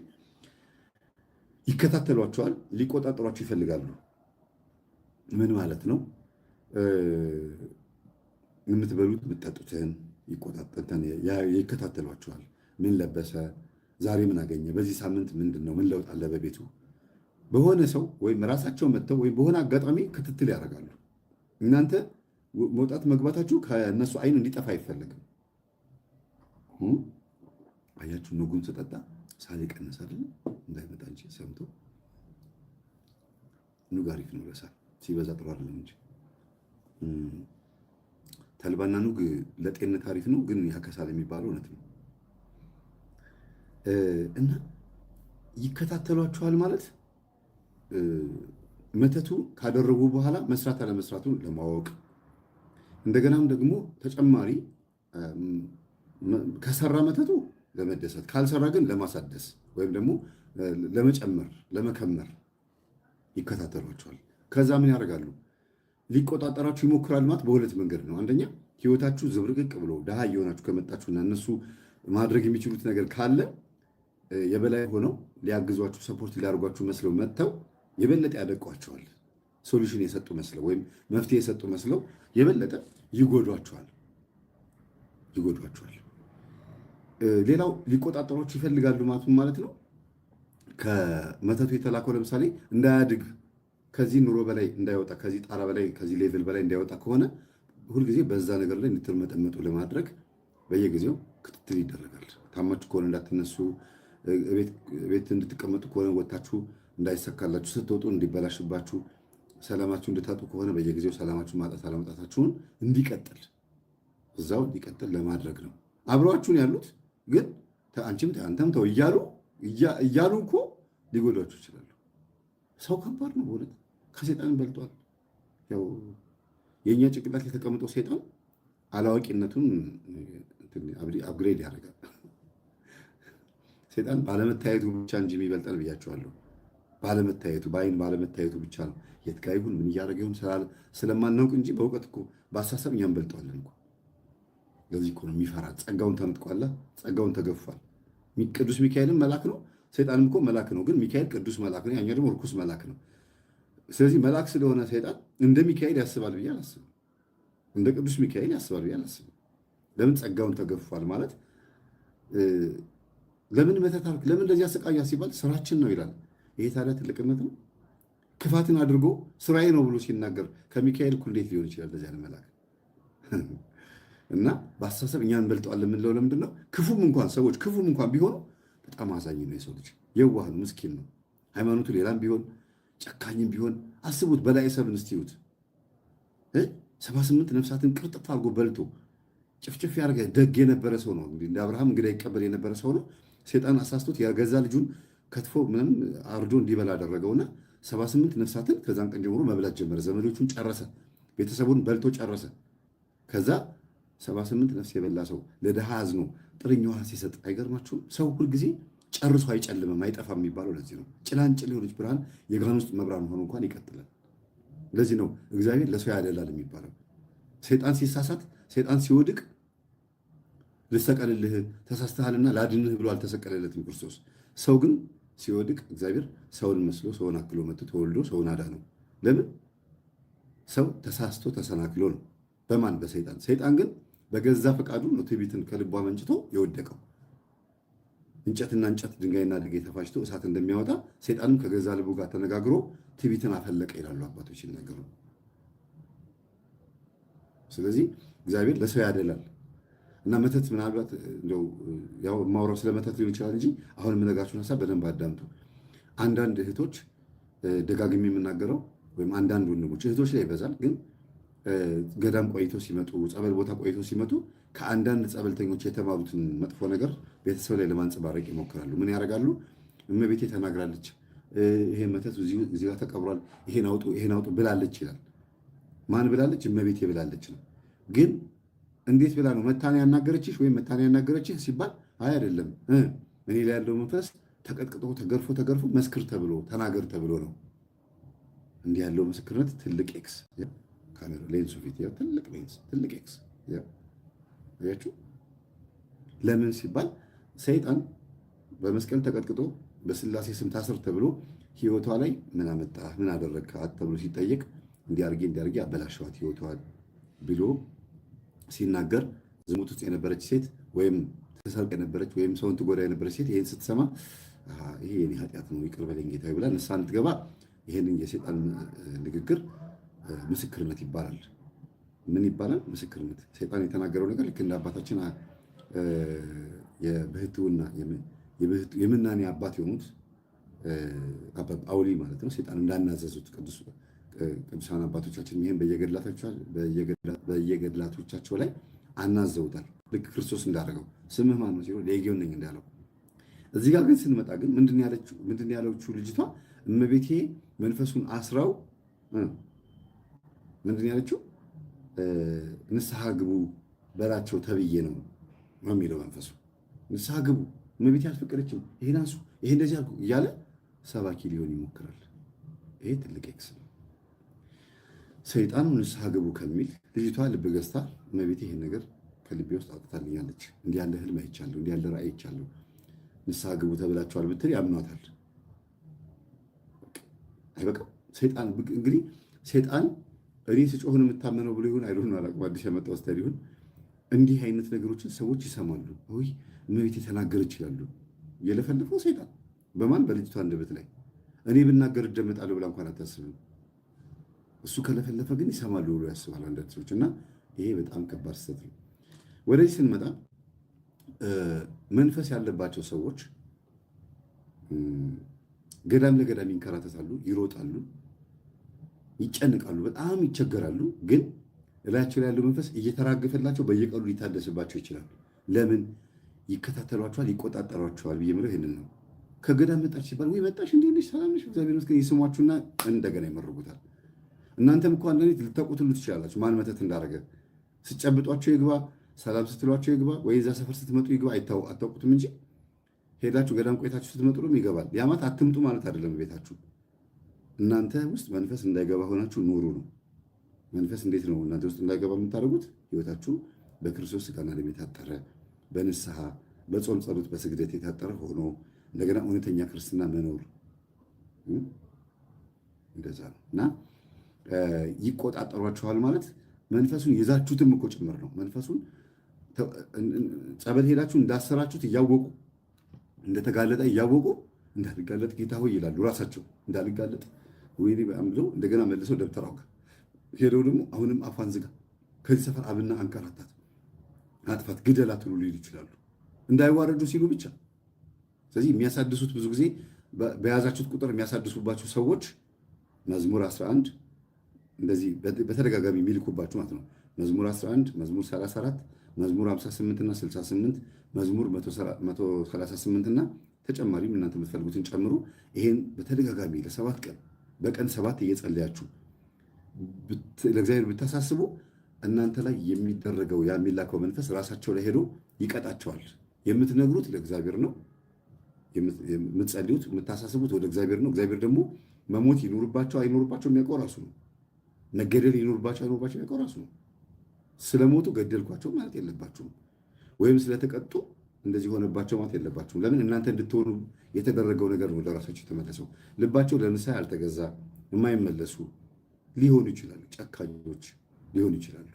ይከታተሏቸዋል፣ ሊቆጣጠሯቸው ይፈልጋሉ። ምን ማለት ነው? የምትበሉት የምትጠጡትን ይከታተሏቸዋል። ምን ለበሰ፣ ዛሬ ምን አገኘ፣ በዚህ ሳምንት ምንድን ነው፣ ምን ለውጥ አለ በቤቱ፣ በሆነ ሰው ወይም ራሳቸው መጥተው ወይም በሆነ አጋጣሚ ክትትል ያደርጋሉ። እናንተ መውጣት መግባታችሁ ከእነሱ አይን እንዲጠፋ አይፈለግም። አያችሁ፣ ንጉን ስጠጣ ሳሌ ቀነስ አይደለም እንዳይመጣ እንጂ ሰምቶ ኑግ አሪፍ ነው ለሳል ሲበዛ ጥሩ አይደለም እንጂ ተልባና ኑግ ለጤንነት አሪፍ ነው፣ ግን ያከሳል የሚባለው እውነት ነው። እና ይከታተሏችኋል ማለት መተቱ ካደረጉ በኋላ መስራት አለመስራቱን ለማወቅ እንደገናም ደግሞ ተጨማሪ ከሰራ መተቱ ለመደሰት ካልሰራ ግን ለማሳደስ ወይም ደግሞ ለመጨመር ለመከመር ይከታተሏቸዋል። ከዛ ምን ያደርጋሉ? ሊቆጣጠራችሁ ይሞክራል ማለት በሁለት መንገድ ነው። አንደኛ ህይወታችሁ ዝብርቅቅ ብሎ ድሃ እየሆናችሁ ከመጣችሁና እነሱ ማድረግ የሚችሉት ነገር ካለ የበላይ ሆነው ሊያግዟችሁ ሰፖርት ሊያደርጓችሁ መስለው መጥተው የበለጠ ያደቋቸዋል። ሶሉሽን የሰጡ መስለው ወይም መፍትሄ የሰጡ መስለው የበለጠ ይጎዷቸዋል። ሌላው ሊቆጣጠሯችሁ ይፈልጋሉ ማለት ነው። ከመተቱ የተላከው ለምሳሌ እንዳያድግ ከዚህ ኑሮ በላይ እንዳይወጣ ከዚህ ጣራ በላይ ከዚህ ሌቭል በላይ እንዳይወጣ ከሆነ ሁልጊዜ በዛ ነገር ላይ እንድትመጠመጡ ለማድረግ በየጊዜው ክትትል ይደረጋል። ታማችሁ ከሆነ እንዳትነሱ፣ ቤት እንድትቀመጡ ከሆነ ወታችሁ እንዳይሰካላችሁ፣ ስትወጡ እንዲበላሽባችሁ፣ ሰላማችሁ እንድታጡ ከሆነ በየጊዜው ሰላማችሁ ማጣት አለመጣታችሁን እንዲቀጥል እዛው እንዲቀጥል ለማድረግ ነው። አብረዋችሁን ያሉት ግን አንቺም አንተም ተው እያሉ እኮ ሊጎዷችሁ ይችላሉ። ሰው ከባድ ነው በእውነት ከሴጣን በልጧል። ያው የእኛ ጭንቅላት ላይ የተቀምጠው ሴጣን አላዋቂነቱን አፕግሬድ ያደርጋል። ሴጣን ባለመታየቱ ብቻ እንጂ የሚበልጠን ብያቸዋለሁ። ባለመታየቱ በአይን ባለመታየቱ ብቻ ነው። የት ጋ ይሁን ምን እያደረገ ይሁን ስለማናውቅ እንጂ በእውቀት እኮ በአሳሰብ እኛም በልጠዋለን እኮ። ለዚህ እኮ ነው የሚፈራ። ጸጋውን ተነጥቋላ፣ ጸጋውን ተገፏል። ቅዱስ ሚካኤልም መልአክ ነው፣ ሰይጣንም እኮ መልአክ ነው። ግን ሚካኤል ቅዱስ መልአክ ነው፣ ያኛው ደግሞ ርኩስ መልአክ ነው። ስለዚህ መልአክ ስለሆነ ሰይጣን እንደ ሚካኤል ያስባል ብዬ አላስብም። እንደ ቅዱስ ሚካኤል ያስባል ብዬ አላስብም። ለምን? ጸጋውን ተገፏል ማለት። ለምን መተታርክ ለምን እንደዚህ አሰቃያ ሲባል ስራችን ነው ይላል። ይሄ ታዲያ ትልቅነት ነው? ክፋትን አድርጎ ስራዬ ነው ብሎ ሲናገር ከሚካኤል እኩል እንዴት ሊሆን ይችላል? በዚያ መልአክ እና በአስተሳሰብ እኛን እንበልጠዋለን የምንለው ለምንድን ነው? ክፉም እንኳን ሰዎች ክፉም እንኳን ቢሆኑ በጣም አዛኝ ነው የሰው ልጅ፣ የዋህ ነው፣ ምስኪን ነው። ሃይማኖቱ ሌላም ቢሆን ጨካኝም ቢሆን አስቡት። በላይ ሰብን እስቲዩት 78 ነፍሳትን ቅርጥፍ አድርጎ በልቶ ጭፍጭፍ ያደረገ ደግ የነበረ ሰው ነው። እንደ አብርሃም እንግዳ ይቀበል የነበረ ሰው ነው። ሴጣን አሳስቶት የገዛ ልጁን ከትፎ ምንም አርዶ እንዲበላ አደረገውና 78 ነፍሳትን ከዛን ቀን ጀምሮ መብላት ጀመረ። ዘመዶቹን ጨረሰ፣ ቤተሰቡን በልቶ ጨረሰ። ከዛ 78 ነፍስ የበላ ሰው ለድሃ አዝኖ ጥርኝ ውሃ ሲሰጥ አይገርማችሁም? ሰው ሁልጊዜ ጨርሶ አይጨልምም አይጠፋም የሚባለው ለዚህ ነው። ጭላንጭል የሆነች ብርሃን የጋን ውስጥ መብራን ሆኖ እንኳን ይቀጥላል። ለዚህ ነው እግዚአብሔር ለሰው ያደላል የሚባለው። ሰይጣን ሲሳሳት፣ ሰይጣን ሲወድቅ ልሰቀልልህ ተሳስተሃልና ላድንህ ብሎ አልተሰቀለለትም ክርስቶስ። ሰው ግን ሲወድቅ እግዚአብሔር ሰውን መስሎ ሰውን አክሎ መጥቶ ተወልዶ ሰውን አዳነው። ለምን? ሰው ተሳስቶ ተሰናክሎ ነው። በማን? በሰይጣን። ሰይጣን ግን በገዛ ፈቃዱ ነው ትዕቢትን ከልቧ መንጭቶ የወደቀው። እንጨትና እንጨት ድንጋይና ድንጋይ ተፋጭቶ እሳት እንደሚያወጣ ሰይጣንም ከገዛ ልቡ ጋር ተነጋግሮ ትዕቢትን አፈለቀ ይላሉ አባቶች ሲናገሩ። ስለዚህ እግዚአብሔር ለሰው ያደላል እና መተት ምናልባት እንደው ያው የማወራው ስለ መተት ሊሆን ይችላል እንጂ አሁን የምነግራችሁን ሀሳብ በደንብ አዳምጡ። አንዳንድ እህቶች ደጋግሜ የምናገረው ወይም አንዳንድ ወንድሞች እህቶች ላይ ይበዛል ግን ገዳም ቆይተው ሲመጡ ጸበል ቦታ ቆይተው ሲመጡ ከአንዳንድ ጸበልተኞች የተማሩትን መጥፎ ነገር ቤተሰብ ላይ ለማንጸባረቅ ይሞክራሉ። ምን ያደርጋሉ? እመቤቴ ተናግራለች፣ ይሄ መተት እዚህ ጋር ተቀብሯል፣ ይሄን አውጡ ብላለች ይላል። ማን ብላለች? እመቤቴ ብላለች ነው። ግን እንዴት ብላ ነው? መታን ያናገረችሽ ወይም መታን ያናገረችህ ሲባል አይ አይደለም፣ እኔ ላይ ያለው መንፈስ ተቀጥቅጦ ተገርፎ መስክር ተብሎ ተናገር ተብሎ ነው። እንዲህ ያለው ምስክርነት ትልቅ ኤክስ ካሜራ ሌንሱ ፊት ትልቅ ሌንስ፣ ትልቅ ኤክስ ያችሁ። ለምን ሲባል ሰይጣን በመስቀል ተቀጥቅጦ በስላሴ ስም ታስር ተብሎ ህይወቷ ላይ ምን አመጣህ ምን አደረግካት ተብሎ ሲጠየቅ እንዲያርጌ አበላሸዋት ህይወቷን ብሎ ሲናገር ዝሙት ውስጥ የነበረች ሴት ወይም ተሰርቅ የነበረች ወይም ሰውን ትጎዳ የነበረች ሴት ይህን ስትሰማ ይሄ የኔ ኃጢአት ነው ይቅር በለኝ ጌታዬ ብላ ንስሐ እንድትገባ ይህንን የሰይጣን ንግግር ምስክርነት ይባላል። ምን ይባላል? ምስክርነት። ሰይጣን የተናገረው ነገር ልክ እንደ አባታችን የብህትውና የምናኔ አባት የሆኑት አባ ጳውሊ ማለት ነው። ሰይጣን እንዳናዘዙት ቅዱሳን አባቶቻችን ይህን በየገድላቶቻቸው ላይ አናዘውታል። ልክ ክርስቶስ እንዳደረገው ስምህ ማን ነው ሲለው ሌጌዮን ነኝ እንዳለው። እዚህ ጋር ግን ስንመጣ ግን ምንድን ያለችው ልጅቷ እመቤቴ መንፈሱን አስራው ምንድን ያለችው ንስሐ ግቡ በላቸው ተብዬ ነው የሚለው መንፈሱ። ንስሐ ግቡ እመቤቴ አልፈቀደችም፣ ይሄን አንሱ፣ ይሄ እንደዚህ አልኩ እያለ ሰባኪ ሊሆን ይሞክራል። ይሄ ትልቅ ኤክስ ነው። ሰይጣኑ ንስሐ ግቡ ከሚል ልጅቷ ልብ ገዝታ እመቤቴ ይሄን ነገር ከልቤ ውስጥ አውጥታልኛለች፣ እንዲህ ያለ ህልም አይቻለሁ፣ እንዲህ ያለ ራእይ አይቻለሁ፣ ንስሐ ግቡ ተብላችኋል ብትል ያምኗታል። አይበቃም። ሰይጣን እንግዲህ ሰይጣን እኔ ስጮህን የምታመነው ብሎ ይሁን አይሉን አላውቅም፣ አዲስ ያመጣው ስታይል ይሁን እንዲህ አይነት ነገሮችን ሰዎች ይሰማሉ። ወይ እመቤቴ ተናገረች ይላሉ። የለፈለፈው ሰይጣን በማን በልጅቷ አንደበት ላይ እኔ ብናገር እደመጣለሁ ብላ እንኳን አታስብም። እሱ ከለፈለፈ ግን ይሰማሉ ብሎ ያስባል አንዳንድ ሰዎች እና ይሄ በጣም ከባድ ስህተት ነው። ወደዚህ ስንመጣ መንፈስ ያለባቸው ሰዎች ገዳም ለገዳም ይንከራተታሉ፣ ይሮጣሉ፣ ይጨንቃሉ፣ በጣም ይቸገራሉ። ግን እላያቸው ላይ ያለው መንፈስ እየተራገፈላቸው በየቀኑ ሊታደስባቸው ይችላል። ለምን? ይከታተሏቸዋል፣ ይቆጣጠሯቸዋል ብዬ የምለው ይሄንን ነው። ከገዳም መጣች ሲባል ወይ መጣሽ እንዴ ነሽ ሰላም ነሽ እግዚአብሔር ይመስገን ይስሟችሁና እንደገና ይመርጉታል። እናንተም እኮ አንዳንዴ ልታውቁት ሁሉ ትችላላችሁ ማን መተት እንዳደረገ። ስጨብጧቸው ይግባ፣ ሰላም ስትሏቸው ይግባ፣ ወይ እዛ ሰፈር ስትመጡ ይግባ፣ አታውቁትም እንጂ ሄዳችሁ ገዳም ቆይታችሁ ስትመጡም ይገባል። ያ ማለት አትምጡ ማለት አይደለም። ቤታችሁ እናንተ ውስጥ መንፈስ እንዳይገባ ሆናችሁ ኑሩ ነው። መንፈስ እንዴት ነው እናንተ ውስጥ እንዳይገባ የምታደርጉት? ህይወታችሁ በክርስቶስ ሥጋና ደም የታጠረ በንስሐ በጾም ጸሎት በስግደት የታጠረ ሆኖ እንደገና እውነተኛ ክርስትና መኖር እንደዛ ነው እና ይቆጣጠሯችኋል ማለት መንፈሱን ይዛችሁትም እኮ ጭምር ነው። መንፈሱን ጸበል ሄዳችሁ እንዳሰራችሁት እያወቁ እንደተጋለጠ እያወቁ እንዳልጋለጥ ጌታ ሆይ ይላሉ ራሳቸው። እንዳልጋለጥ ወይኔ ብለው እንደገና መልሰው ደብተራው ጋር ሄደው ደግሞ አሁንም አፏን ዝጋ፣ ከዚህ ሰፈር አብና አንከራታት፣ አጥፋት፣ ግደላት ሁሉ ሊሉ ይችላሉ እንዳይዋረዱ ሲሉ ብቻ። ስለዚህ የሚያሳድሱት ብዙ ጊዜ በያዛችሁት ቁጥር የሚያሳድሱባችሁ ሰዎች መዝሙር 11 እንደዚህ በተደጋጋሚ የሚልኩባችሁ ማለት ነው። መዝሙር 11፣ መዝሙር 34፣ መዝሙር 58 እና 68፣ መዝሙር 138 እና ተጨማሪም እናንተ የምትፈልጉትን ጨምሩ። ይሄን በተደጋጋሚ ለ7 ቀን በቀን 7 እየጸለያችሁ ለእግዚአብሔር ብታሳስቡ እናንተ ላይ የሚደረገው የሚላከው መንፈስ ራሳቸው ላይ ሄዶ ይቀጣቸዋል። የምትነግሩት ለእግዚአብሔር ነው። የምትጸልዩት የምታሳስቡት ወደ እግዚአብሔር ነው። እግዚአብሔር ደግሞ መሞት ይኖርባቸው አይኖርባቸው የሚያውቀው ራሱ ነው። መገደል ይኖርባቸው አይኖርባቸው የሚያውቀው ራሱ ነው። ስለሞቱ ገደልኳቸው ማለት የለባችሁም። ወይም ስለተቀጡ እንደዚህ ሆነባቸው ማለት የለባችሁም። ለምን? እናንተ እንድትሆኑ የተደረገው ነገር ነው ለራሳቸው የተመለሰው። ልባቸው ለንስሐ ያልተገዛ የማይመለሱ ሊሆኑ ይችላሉ፣ ጨካኞች ሊሆኑ ይችላሉ።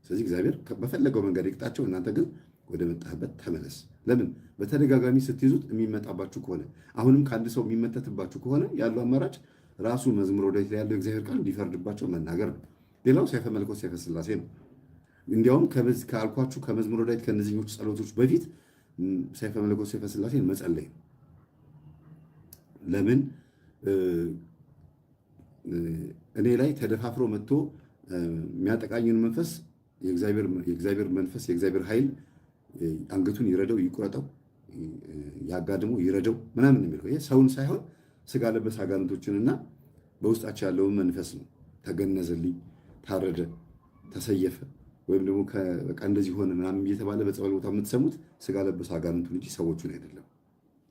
ስለዚህ እግዚአብሔር በፈለገው መንገድ ይቅጣቸው፣ እናንተ ግን ወደ መጣህበት ተመለስ። ለምን? በተደጋጋሚ ስትይዙት የሚመጣባችሁ ከሆነ አሁንም ከአንድ ሰው የሚመተትባችሁ ከሆነ ያለው አማራጭ ራሱ መዝሙረ ዳዊት ላይ ያለው እግዚአብሔር ቃል እንዲፈርድባቸው መናገር ነው። ሌላው ሰይፈ መለኮት ሰይፈ ሥላሴ ነው። እንዲያውም ካልኳችሁ ከመዝሙረ ዳዊት ከእነዚህኞቹ ጸሎቶች በፊት ሰይፈ መለኮት ሰይፈ ሥላሴን መጸለይ ነው። ለምን? እኔ ላይ ተደፋፍሮ መጥቶ የሚያጠቃኝን መንፈስ የእግዚአብሔር መንፈስ የእግዚአብሔር ኃይል አንገቱን ይረደው፣ ይቁረጠው፣ ያጋድመው፣ ይረደው ምናምን የሚለው ይሄ ሰውን ሳይሆን ስጋ ለበስ አጋንንቶችንና በውስጣቸው ያለውን መንፈስ ነው። ተገነዘልኝ፣ ታረደ፣ ተሰየፈ ወይም ደግሞ በቃ እንደዚህ ሆነ ምናምን እየተባለ በጸበል ቦታ የምትሰሙት ስጋ ለበስ አጋንንቱን እንጂ ሰዎቹን አይደለም።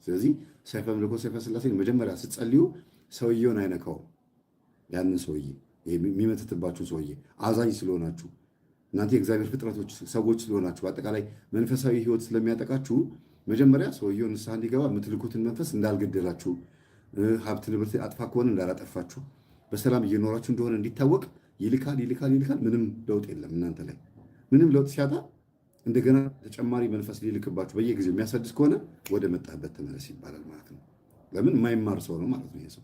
ስለዚህ ሰይፈ መለኮት ሰይፈ ሥላሴን መጀመሪያ ስትጸልዩ ሰውየውን አይነካውም። ያንን ሰውዬ የሚመትትባችሁ ሰውዬ አዛኝ ስለሆናችሁ እናንተ የእግዚአብሔር ፍጥረቶች ሰዎች ስለሆናችሁ በአጠቃላይ መንፈሳዊ ሕይወት ስለሚያጠቃችሁ መጀመሪያ ሰውየው ንስሐ እንዲገባ የምትልኩትን መንፈስ እንዳልገደላችሁ፣ ሀብት ንብረት አጥፋ ከሆነ እንዳላጠፋችሁ፣ በሰላም እየኖራችሁ እንደሆነ እንዲታወቅ ይልካል። ምንም ለውጥ የለም እናንተ ላይ። ምንም ለውጥ ሲያጣ እንደገና ተጨማሪ መንፈስ ሊልክባችሁ በየጊዜው የሚያሳድስ ከሆነ ወደ መጣህበት ተመለስ ይባላል ማለት ነው። ለምን የማይማር ሰው ነው ማለት ነው ይሄ ሰው።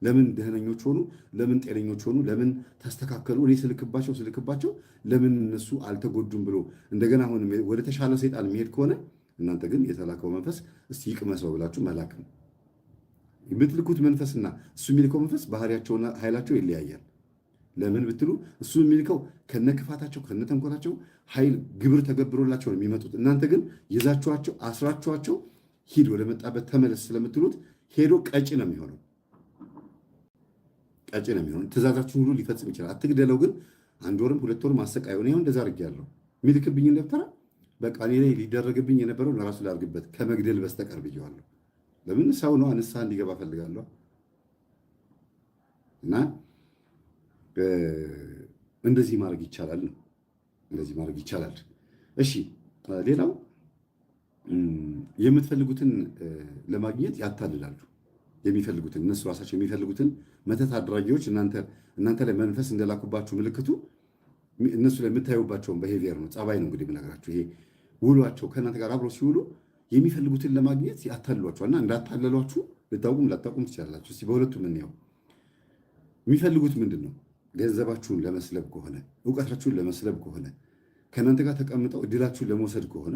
ለምን ደህነኞች ሆኑ? ለምን ጤነኞች ሆኑ? ለምን ተስተካከሉ? እኔ ስልክባቸው ለምን እነሱ አልተጎዱም ብሎ እንደገና አሁን ወደ ተሻለ ሰይጣን የሚሄድ ከሆነ እናንተ ግን የተላከው መንፈስ እስቲ ይቅመሰው ብላችሁ መላክ ነው። የምትልኩት መንፈስና እሱ የሚልከው መንፈስ ባህሪያቸውና ኃይላቸው ይለያያል። ለምን ብትሉ እሱ የሚልከው ከነክፋታቸው ከነተንኮላቸው ኃይል ግብር ተገብሮላቸው ነው የሚመጡት። እናንተ ግን ይዛችኋቸው አስራችኋቸው ሂድ ወደ መጣበት ተመለስ ስለምትሉት ሄዶ ቀጪ ነው የሚሆነው። ትእዛዛችሁን ሁሉ ሊፈጽም ይችላል። አትግደለው ግን 1 ወርም 2 ወርም አሰቃየው ነው። እንደዛ አድርጌያለሁ የሚልክብኝ ደብተራ በቃ እኔ ላይ ሊደረግብኝ የነበረው ለራሱ ላድርግበት ከመግደል በስተቀር ብየዋለሁ። ለምን ሰው ነው ንስሐ እንዲገባ ፈልጋለሁ። እና እንደዚህ ማድረግ ይቻላል ነው። እንደዚህ ማድረግ ይቻላል። እሺ ሌላው የምትፈልጉትን ለማግኘት ያታልላሉ። የሚፈልጉትን እነሱ ራሳቸው የሚፈልጉትን መተት አድራጊዎች እናንተ ላይ መንፈስ እንደላኩባችሁ ምልክቱ እነሱ ላይ የምታዩባቸውን በሄቪየር ነው፣ ጸባይ ነው። እንግዲህ የምነግራችሁ ይሄ ውሏቸው ከእናንተ ጋር አብረው ሲውሉ የሚፈልጉትን ለማግኘት ያታልሏቸዋልና እንዳታለሏችሁ ልታውቁም ላታውቁም ትችላላችሁ። እስቲ በሁለቱም እንየው። የሚፈልጉት ምንድን ነው? ገንዘባችሁን ለመስለብ ከሆነ እውቀታችሁን ለመስለብ ከሆነ ከእናንተ ጋር ተቀምጠው እድላችሁን ለመውሰድ ከሆነ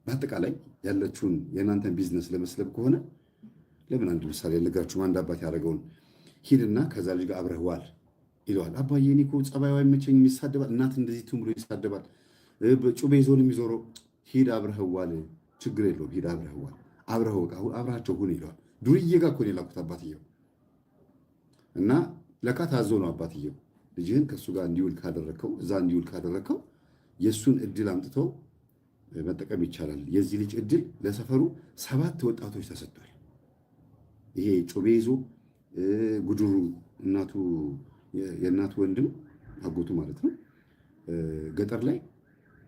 በአጠቃላይ ያለችውን የእናንተን ቢዝነስ ለመስለብ ከሆነ ለምን አንድ ምሳሌ ልነግራችሁ። አንድ አባት ያደረገውን ሂድና ከዛ ልጅ ጋር አብረህ ዋል ይለዋል። አባዬ እኔ እኮ ጸባዩ አይመቸኝም፣ ይሳደባል፣ እናት እንደዚህ ትም ብሎ ይሳደባል፣ ጩቤ ይዞን የሚዞረው። ሂድ አብረህ ዋል፣ ችግር የለውም ሂድ አብረህ ዋል፣ አብረሃቸው ሁን ይለዋል። ዱርዬ ጋር እኮ ነው የላኩት አባትየው። እና ለካ ታዞ ነው አባትየው ልጅህን ከእሱ ጋር እንዲውል ካደረግከው የእሱን እድል አምጥተው መጠቀም ይቻላል። የዚህ ልጅ እድል ለሰፈሩ 7 ወጣቶች ተሰጥቷል። ይሄ ጩቤ ይዞ ጉድሩ የእናቱ ወንድም አጎቱ ማለት ነው ገጠር ላይ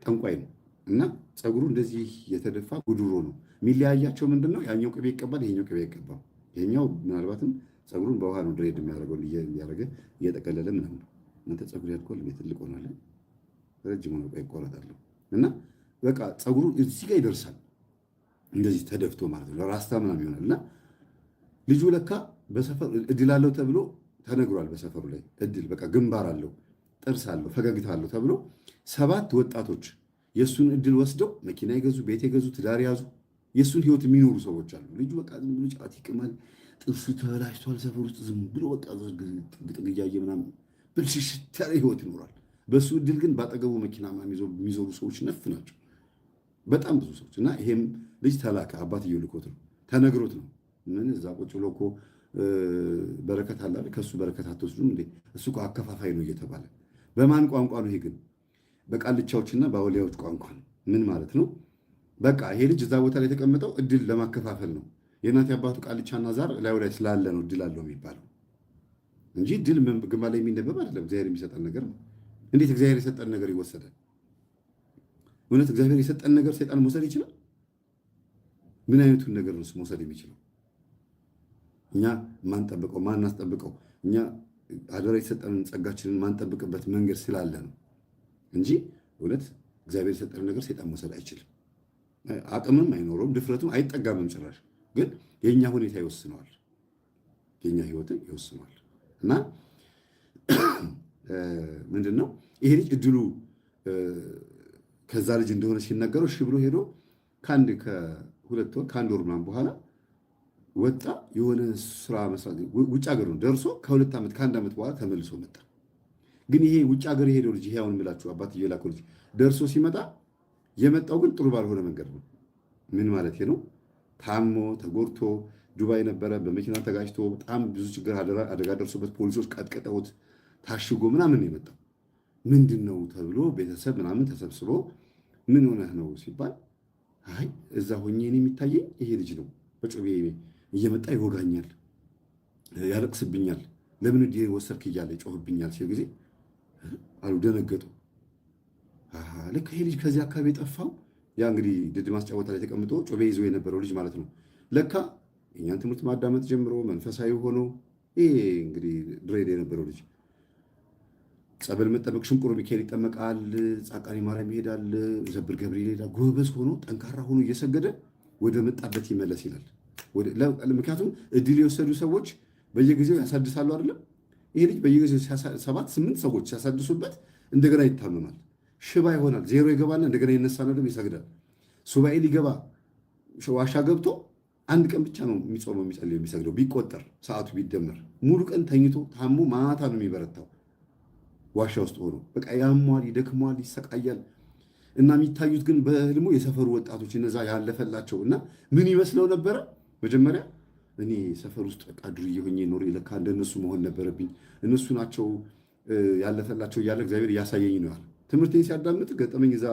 ጠንቋይ ነው እና ፀጉሩ እንደዚህ የተደፋ ጉድሮ ነው። የሚለያያቸው ምንድን ነው? ያኛው ቅቤ ይቀባል፣ ይሄኛው ቅቤ አይቀባም። ይሄኛው ምናልባትም ፀጉሩን በውሃ ነው ድሬድ የሚያደርገው እያደረገ እየጠቀለለ ምናምን ነው። እናንተ ፀጉር ያድጓል፣ ትልቅ ሆናለ፣ ረጅም ሆነ ይቆረጣለሁ እና በቃ ፀጉሩ እዚህ ጋር ይደርሳል፣ እንደዚህ ተደፍቶ ማለት ነው። ራስታ ምናምን ይሆናል እና ልጁ ለካ በሰፈር እድል አለው ተብሎ ተነግሯል። በሰፈሩ ላይ እድል በቃ ግንባር አለው፣ ጥርስ አለው፣ ፈገግታ አለው ተብሎ 7 ወጣቶች የእሱን እድል ወስደው መኪና የገዙ ቤት የገዙ ትዳር ያዙ። የእሱን ህይወት የሚኖሩ ሰዎች አሉ። ልጁ በቃ ዝም ብሎ ጫት ይቅማል፣ ጥርሱ ተበላሽቷል፣ ሰፈር ውስጥ ዝም ብሎ በቃ ጥግጥግ እያየ ምናምን ብልሽሽት ያለ ህይወት ይኖራል። በእሱ እድል ግን ባጠገቡ መኪና የሚዞሩ ሰዎች ነፍ ናቸው፣ በጣም ብዙ ሰዎች። እና ይሄም ልጅ ተላከ፣ አባትየው ልኮት ነው፣ ተነግሮት ነው። ምን እዛ ቁጭ ብሎ እኮ በረከት አለ፣ ከእሱ በረከት አትወስዱም እንዴ? እሱ እኮ አከፋፋይ ነው እየተባለ በማን ቋንቋ ነው ይሄ ግን? በቃልቻዎችና በአውሊያዎች ቋንቋ ነው። ምን ማለት ነው? በቃ ይሄ ልጅ እዛ ቦታ ላይ የተቀመጠው እድል ለማከፋፈል ነው። የእናት አባቱ ቃልቻና ዛር ላዩ ላይ ስላለ ነው እድል አለው የሚባለው እንጂ ድል ግንባር ላይ የሚነበብ አይደለም። እግዚአብሔር የሚሰጠን ነገር ነው። እንዴት እግዚአብሔር የሰጠን ነገር ይወሰዳል? እውነት እግዚአብሔር የሰጠን ነገር ሰይጣን መውሰድ ይችላል? ምን አይነቱን ነገር ነው መውሰድ የሚችለው? እኛ ማንጠብቀው ማናስጠብቀው እኛ አደራ የተሰጠንን ጸጋችንን ማንጠብቅበት መንገድ ስላለ ነው እንጂ እውነት እግዚአብሔር የሰጠን ነገር ሰይጣን መውሰድ አይችልም። አቅምም አይኖረውም፣ ድፍረቱም አይጠጋምም ጭራሽ። ግን የእኛ ሁኔታ ይወስነዋል፣ የእኛ ህይወትን ይወስነዋል። እና ምንድን ነው ይሄ ልጅ እድሉ ከዛ ልጅ እንደሆነ ሲነገረው እሺ ብሎ ሄዶ ከ2 ወር ከ1 ወር ምናምን በኋላ ወጣ። የሆነ ስራ መስራት ውጭ ሀገር ነው ደርሶ ከ2 ዓመት ከ1 ዓመት በኋላ ተመልሶ መጣ። ግን ይሄ ውጭ ሀገር የሄደው ልጅ ይሄውን የምላችሁ አባትዬው የላከው ልጅ ደርሶ ሲመጣ የመጣው ግን ጥሩ ባልሆነ መንገድ ነው። ምን ማለት ነው? ታሞ ተጎድቶ ዱባይ ነበረ፣ በመኪና ተጋጭቶ በጣም ብዙ ችግር አደጋ ደርሶበት ፖሊሶች ቀጥቅጠውት ታሽጎ ምናምን የመጣው ምንድን ነው ተብሎ ቤተሰብ ምናምን ተሰብስቦ ምን ሆነህ ነው ሲባል አይ እዛ ሆኜ እኔ የሚታየኝ ይሄ ልጅ ነው፣ በጩቤ እየመጣ ይወጋኛል፣ ያለቅስብኛል፣ ለምን እንዲህ ወሰድክ እያለ ጮህብኛል ሲል ጊዜ አሉ ደነገጡ። ልክ ይሄ ልጅ ከዚህ አካባቢ የጠፋው ያ እንግዲህ ድድ ማስጫወታ ላይ ተቀምጦ ጮቤ ይዞ የነበረው ልጅ ማለት ነው። ለካ የእኛን ትምህርት ማዳመጥ ጀምሮ መንፈሳዊ ሆኖ ይሄ እንግዲህ ድሬድ የነበረው ልጅ ጸበል መጠመቅ ሽንቁሮ ሚካኤል ይጠመቃል፣ ጻቃኔ ማርያም ይሄዳል፣ ዘብር ገብርኤል ይሄዳል። ጎበዝ ሆኖ ጠንካራ ሆኖ እየሰገደ ወደ መጣበት ይመለስ ይላል። ምክንያቱም እድል የወሰዱ ሰዎች በየጊዜው ያሳድሳሉ አይደለም። ይሄ ልጅ በየጊዜው 7-8 ሰዎች ሲያሳድሱበት እንደገና ይታመማል፣ ሽባ ይሆናል፣ ዜሮ ይገባና እንደገና ይነሳና ደግሞ ይሰግዳል። ሱባኤ ሊገባ ዋሻ ገብቶ አንድ ቀን ብቻ ነው የሚጾመው፣ የሚጸልየው፣ የሚሰግደው ቢቆጠር ሰዓቱ ቢደመር። ሙሉ ቀን ተኝቶ ታሞ ማታ ነው የሚበረታው ዋሻ ውስጥ ሆኖ። በቃ ያሟል፣ ይደክሟል፣ ይሰቃያል። እና የሚታዩት ግን በህልሙ የሰፈሩ ወጣቶች እነዛ ያለፈላቸው እና ምን ይመስለው ነበረ መጀመሪያ እኔ ሰፈር ውስጥ በቃ ዱርዬ ሆኜ ኖር ለካ እንደነሱ መሆን ነበረብኝ፣ እነሱ ናቸው ያለፈላቸው እያለ እግዚአብሔር እያሳየኝ ነው ያለ። ትምህርቴን ሲያዳምጥ ገጠመኝ እዛ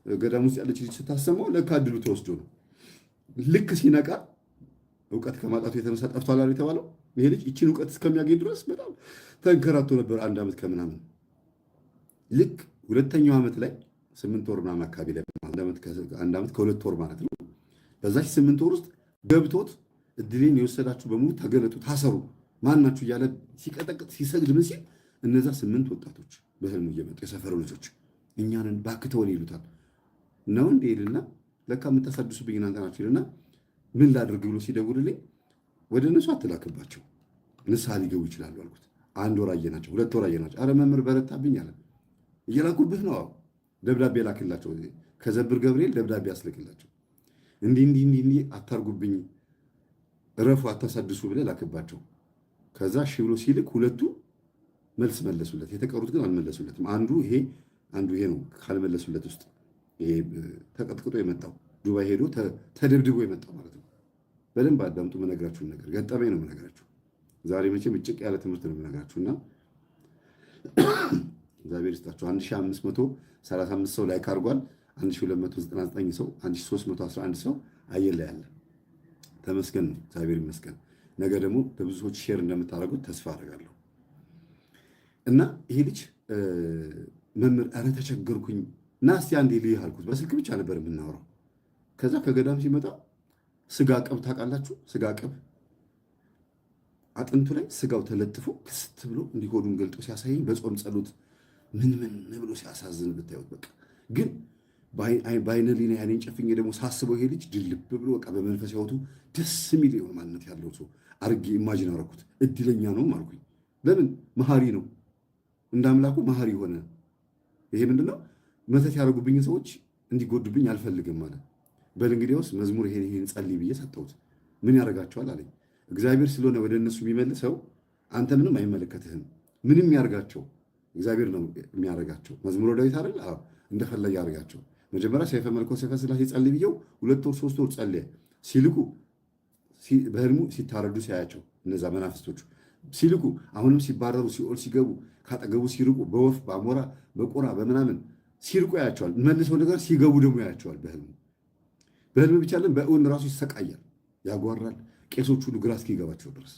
ገዳም ውስጥ ያለች ልጅ ስታሰማው ለካ እድሉ ተወስዶ ነው። ልክ ሲነቃ እውቀት ከማጣቱ የተነሳ ጠፍቷል የተባለው ይሄ ልጅ ይችን እውቀት እስከሚያገኝ ድረስ በጣም ተንከራቶ ነበር 1 ዓመት ከምናምን። ልክ 2ኛው ዓመት ላይ 8 ወር ምናምን አካባቢ ላይ 1 ዓመት ከ2 ወር ማለት ነው። በዛች 8 ወር ውስጥ ገብቶት እድሌን የወሰዳችሁ በሙሉ ተገለጡ፣ ታሰሩ፣ ማናችሁ እያለ ሲቀጠቅጥ ሲሰግድ ምን ሲል እነዛ 8 ወጣቶች በህልሙ እየመጡ የሰፈሩ ልጆች እኛንን ባክተውን ይሉታል። ነው እንደ ይልና ለካ የምታሳድሱብኝ እናንተ ናችሁ ይልና ምን ላድርግ ብሎ ሲደውልልኝ ወደ እነሱ አትላክባቸው ንስሐ ሊገቡ ይችላሉ አልኩት። 1 ወር አየናቸው፣ 2 ወር አየናቸው። አረ መምህር በረታብኝ አለ። እየላኩብህ ነው? ደብዳቤ ላክላቸው፣ ከዘብር ገብርኤል ደብዳቤ አስልክላቸው፣ እንዲህ አታርጉብኝ፣ እረፉ፣ አታሳድሱ ብለህ ላክባቸው። ከዛ እሺ ብሎ ሲልክ 2ቱ መልስ መለሱለት፣ የተቀሩት ግን አልመለሱለትም። አንዱ ይሄ ነው ካልመለሱለት ውስጥ ይሄ ተቀጥቅጦ የመጣው ዱባይ ሄዶ ተደብድቦ የመጣው ማለት ነው። በደንብ አዳምጡ። መነግራችሁን ነገር ገጠመኝ ነው መነግራችሁ። ዛሬ መቼም እጭቅ ያለ ትምህርት ነው መነግራችሁና እግዚአብሔር ይስጣችሁ። 1535 ሰው ላይክ አድርጓል። 1299 ሰው 1311 ሰው አየለ ያለ ተመስገን ነው። እግዚአብሔር ይመስገን። ነገ ደግሞ ለብዙ ሰዎች ሼር እንደምታደርጉት ተስፋ አደርጋለሁ። እና ይሄ ልጅ መምህር ኧረ ተቸገርኩኝ እና እስቲ አንዴ ልይህ አልኩት። በስልክ ብቻ ነበር የምናወራው። ከዛ ከገዳም ሲመጣ ስጋ ቅብ ታውቃላችሁ? ስጋ ቅብ አጥንቱ ላይ ስጋው ተለጥፎ ክስት ብሎ እንዲሆዱን ገልጦ ሲያሳየኝ በጾም ጸሎት ምን ብሎ ሲያሳዝን ብታዩት። በቃ ግን በአይነ ሊና ያኔን ጨፍኜ ደግሞ ሳስበው ይሄ ልጅ ድልብ ብሎ በቃ በመንፈስ ያወቱ ደስ የሚል የሆነ ማንነት ያለው ሰው አርጌ ኢማጂን አደረኩት። እድለኛ ነውም አልኩኝ። ለምን መሐሪ ነው፣ እንደ አምላኩ መሐሪ ሆነ። ይሄ ምንድነው? መተት ያደረጉብኝን ሰዎች እንዲጎዱብኝ አልፈልግም ማለት። በል እንግዲያውስ መዝሙር ይሄን ጸልይ ብዬ ሰጠሁት። ምን ያደርጋቸዋል አለኝ። እግዚአብሔር ስለሆነ ወደ እነሱ የሚመልሰው አንተ ምንም አይመለከትህም። ምንም ያርጋቸው እግዚአብሔር ነው የሚያደርጋቸው። መዝሙረ ዳዊት አይደል? አዎ እንደፈለገ ያርጋቸው። መጀመሪያ ሰይፈ መለኮት ሰይፈ ሥላሴ ጸልይ ብዬው 2 ወር 3 ወር ጸልየ ሲልኩ በህልሙ ሲታረዱ ሲያያቸው እነዛ መናፍስቶቹ ሲልኩ አሁንም ሲባረሩ ሲኦል ሲገቡ ካጠገቡ ሲርቁ በወፍ በአሞራ በቆራ በምናምን ሲርቁ ያያቸዋል። መልሰው ነገር ሲገቡ ደግሞ ያያቸዋል በህልም ብቻ ለን በእውን ራሱ ይሰቃያል፣ ያጓራል። ቄሶች ሁሉ ግራ እስኪገባቸው ድረስ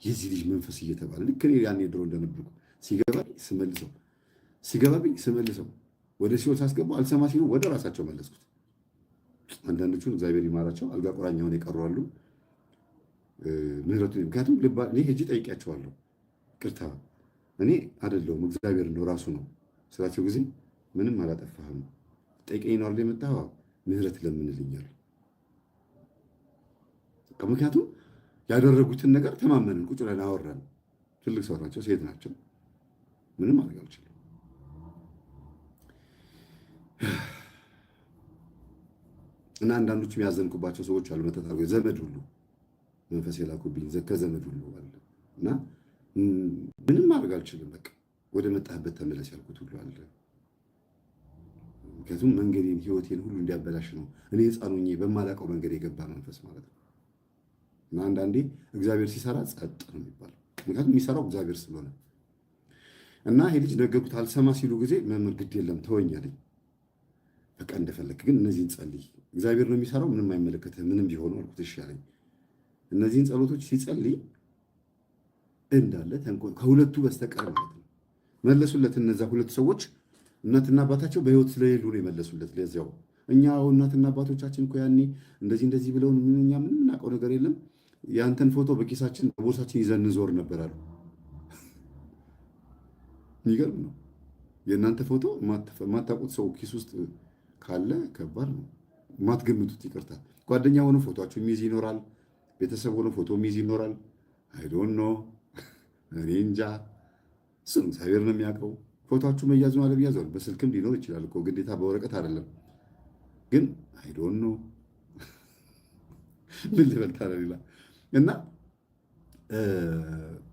የዚህ ልጅ መንፈስ እየተባለ ልክ እኔ ያኔ ድሮ እንደነበርኩ ሲገባብኝ ስመልሰው ወደ ሲኦል ሳስገባው አልሰማ ሲሉ ወደ ራሳቸው መለስኩት። አንዳንዶቹን እግዚአብሔር ይማራቸው አልጋ ቁራኛ ሆነው የቀሩ አሉ። ምህረቱ ምክንያቱም እኔ ሄጄ ጠይቄያቸዋለሁ። ቅርታ እኔ አይደለሁም እግዚአብሔር ነው ራሱ ነው ስላቸው ጊዜ ምንም አላጠፋህም ጠይቀኝ ነው አይደል የመጣኸው ምህረት ለምንልኛል። ምክንያቱም ያደረጉትን ነገር ተማመንን፣ ቁጭ ብለን አወራን። ትልቅ ሰው ናቸው፣ ሴት ናቸው፣ ምንም ማድረግ አልችልም። እና አንዳንዶቹ ያዘንኩባቸው ሰዎች አሉ። መተት አድርገው ዘመድ ሁሉ መንፈስ የላኩብኝ ከዘመድ ሁሉ አለ። እና ምንም ማድረግ አልችልም። በቃ ወደ መጣህበት ተመለስ ያልኩት ሁሉ አለ። ምክንያቱም መንገዴን ህይወቴን ሁሉ እንዲያበላሽ ነው። እኔ ሕፃን ሆኜ በማላውቀው መንገድ የገባ መንፈስ ማለት ነው። እና አንዳንዴ እግዚአብሔር ሲሰራ ጸጥ ነው የሚባለው፣ ምክንያቱም የሚሰራው እግዚአብሔር ስለሆነ። እና ይሄ ልጅ ነገርኩት። አልሰማ ሲሉ ጊዜ መምህር ግድ የለም ተወኝ አለኝ። በቃ እንደፈለክ ግን እነዚህን ጸልይ፣ እግዚአብሔር ነው የሚሰራው፣ ምንም አይመለከትህ ምንም ቢሆኑ አልኩት። እሺ አለኝ። እነዚህን ጸሎቶች ሲጸልይ እንዳለ ከሁለቱ በስተቀር ማለት ነው መለሱለት። እነዛ ሁለቱ ሰዎች እናትና አባታቸው በህይወት ስለሌሉ ነው የመለሱለት። ለዚያው እኛ እናትና አባቶቻችን እኮ ያኔ እንደዚህ ብለው እኛ ምን እናውቀው ነገር የለም ያንተን ፎቶ በኪሳችን በቦርሳችን ይዘን እንዞር ነበር አሉ። የሚገርም ነው። የእናንተ ፎቶ የማታውቁት ሰው ኪስ ውስጥ ካለ ከባድ ነው። የማትገምቱት ይቅርታ፣ ጓደኛ ሆኖ ፎቶችሁ ሚዝ ይኖራል፣ ቤተሰብ ሆኖ ፎቶ ሚዝ ይኖራል። አይዶን ኖ እኔ እንጃ፣ እሱም እግዚአብሔር ነው የሚያውቀው። ፎቶችሁ መያዙ ማለት ቢያዘው በስልክም ሊኖር ይችላል እኮ ግዴታ በወረቀት አይደለም። ግን አይዶን ኖ ምን ልበል ታዲያ ሌላ እና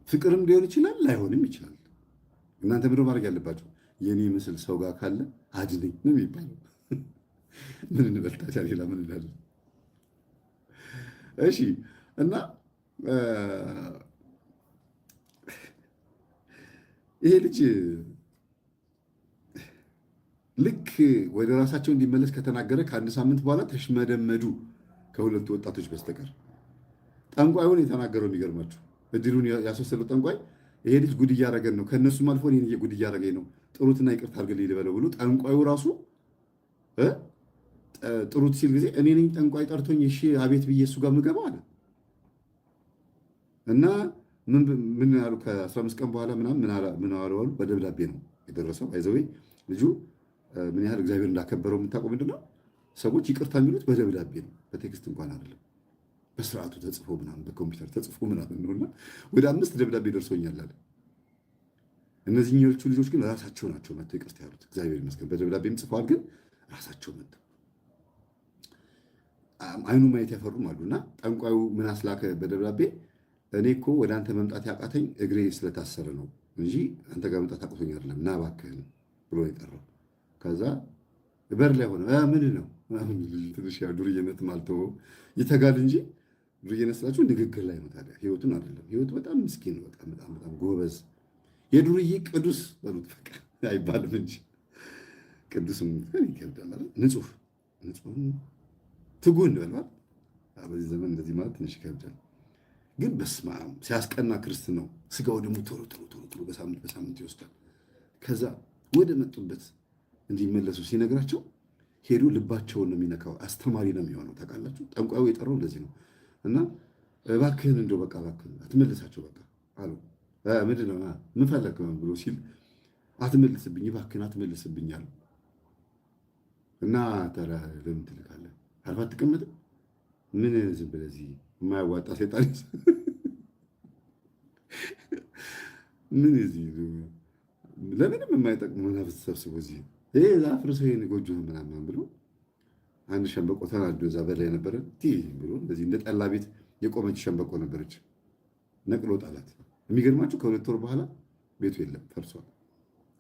ፍቅርም ሊሆን ይችላል ላይሆንም ይችላል። እናንተ ምንድን ማድረግ ያለባቸው የኔ ምስል ሰው ጋር ካለ አድነኝ ነው የሚባለው። ምን እንበል ታዲያ ሌላ ምን እንላለን? እሺ እና ይሄ ልጅ ልክ ወደ ራሳቸው እንዲመለስ ከተናገረ ከአንድ ሳምንት በኋላ ተሽመደመዱ ከሁለቱ ወጣቶች በስተቀር። ጠንቋዩን የተናገረው የሚገርማችሁ እድሉን ያስወሰደው ጠንቋይ ይሄ ልጅ ጉድ እያደረገን ነው፣ ከእነሱም አልፎ እኔን ጉድ እያደረገኝ ነው፣ ጥሩትና ይቅርታ አድርግልኝ ልበለው ብሎ ጠንቋዩ ራሱ ጥሩት ሲል ጊዜ እኔ ነኝ ጠንቋይ ጠርቶኝ እሺ አቤት ብዬ እሱ ጋር የምገባው አለ እና ምን ያሉ ከ15 ቀን በኋላ ምን አሉ በደብዳቤ ነው የደረሰው። አይዘዌ ልጁ ምን ያህል እግዚአብሔር እንዳከበረው የምታውቀው ምንድን ነው? ሰዎች ይቅርታ የሚሉት በደብዳቤ ነው፣ በቴክስት እንኳን አይደለም። በስርዓቱ ተጽፎ ምናምን በኮምፒውተር ተጽፎ ምናምን ነውና ወደ 5 ደብዳቤ ደርሶኛል አለ። እነዚህኞቹ ልጆች ግን ራሳቸው ናቸው መጥተው ይቅርታ ያሉት። እግዚአብሔር ይመስገን በደብዳቤም ጽፈዋል፣ ግን ራሳቸው መጥተው አይኑ ማየት ያፈሩም አሉና ጠንቋዩ ምን አስላከ በደብዳቤ እኔ እኮ ወደ አንተ መምጣት ያቃተኝ እግሬ ስለታሰረ ነው እንጂ አንተ ጋር መምጣት አቅቶኝ አይደለም፣ ና እባክህን ብሎ የጠራው። ከዛ በር ላይ ሆነ ምን ነው ትንሽ ያው ዱርዬነት ማልተው ይተጋል እንጂ ዱርዬነት ስላችሁ ንግግር ላይ ነው። ታዲያ ህይወቱን አይደለም። ህይወቱ በጣም ምስኪን ነው። በጣም ጎበዝ የዱርዬ ቅዱስ በሉት በቃ አይባልም እንጂ ቅዱስም ይከብዳል አይደል? ንጹህ ትጉህ እንበል። በዚህ ዘመን እንደዚህ ማለት ትንሽ ይከብዳል። ግን በስመ አብ ሲያስቀና ክርስትናው ስጋው ደግሞ ቶሎ በሳምንት ይወስዳል። ከዛ ወደ መጡበት እንዲመለሱ ሲነግራቸው ሄዱ ልባቸውን ነው የሚነካው። አስተማሪ ነው የሚሆነው። ታውቃላችሁ ጠንቋዩ የጠራው እንደዚህ ነው። እና እባክህን እንደው በቃ እባክህን አትመልሳቸው በቃ አሉ። ምንድን ነው ምን ፈለክ ብሎ ሲል አትመልስብኝ እባክህን አትመልስብኝ አሉ። እና ታዲያ ለምን ትልካለህ? አርፋ አትቀመጥም? ምን ዝም ብለህ እዚህ የማያዋጣ ሴጣን ምን እዚህ ለምንም የማይጠቅሙ መናፍስት ሰብስቦ እዚህ ይሄ አፍርሶ ይሄን ጎጆ ምናምን ብሎ አንድ ሸንበቆ ተናዶ እዛ በላይ ነበረ ብሎ እንደዚህ እንደ ጠላ ቤት የቆመች ሸንበቆ ነበረች። ነቅሎ ጣላት። የሚገርማችሁ ከ2 ወር በኋላ ቤቱ የለም ፈርሷል።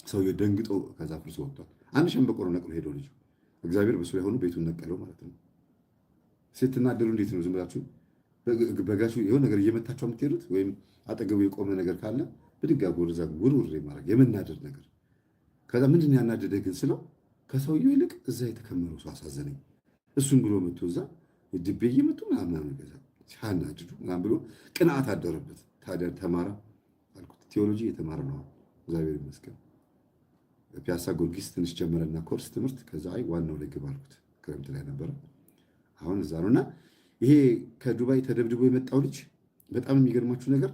ሰውዬው ደንግጦ ከዛ አፍርሶ ወጥቷል። አንድ ሸንበቆ ነው ነቅሎ ሄደው ልጁ። እግዚአብሔር በሱ ላይ ሆኖ ቤቱን ነቀለው ማለት ነው። ስትናደዱ እንዴት ነው ዝም ብላችሁ በጋሹ የሆነ ነገር እየመታችሁ የምትሄዱት? ወይም አጠገቡ የቆመ ነገር ካለ ብድግ አድርጎ ወደዛ ውርውር ማድረግ የመናደድ ነገር። ከዛ ምንድን ያናደደህ ግን ስለው ከሰውየው ይልቅ እዛ የተከመረው ሰው አሳዘነኝ። እሱን ብሎ መጥቶ እዛ ድቤ እየመጡ ምናምን ገዛ ሲያናድዱ ምናምን ብሎ ቅንዓት አደረበት። ታዲያ ተማረ አልኩት። ቴዎሎጂ የተማረ ነው እግዚአብሔር ይመስገን። ፒያሳ ጊዮርጊስ ትንሽ ጀመረና ኮርስ ትምህርት። ከዛ አይ ዋናው ላይ ግባ አልኩት። ክረምት ላይ ነበረ። አሁን እዛ ነውና ይሄ ከዱባይ ተደብድቦ የመጣው ልጅ በጣም የሚገርማችሁ ነገር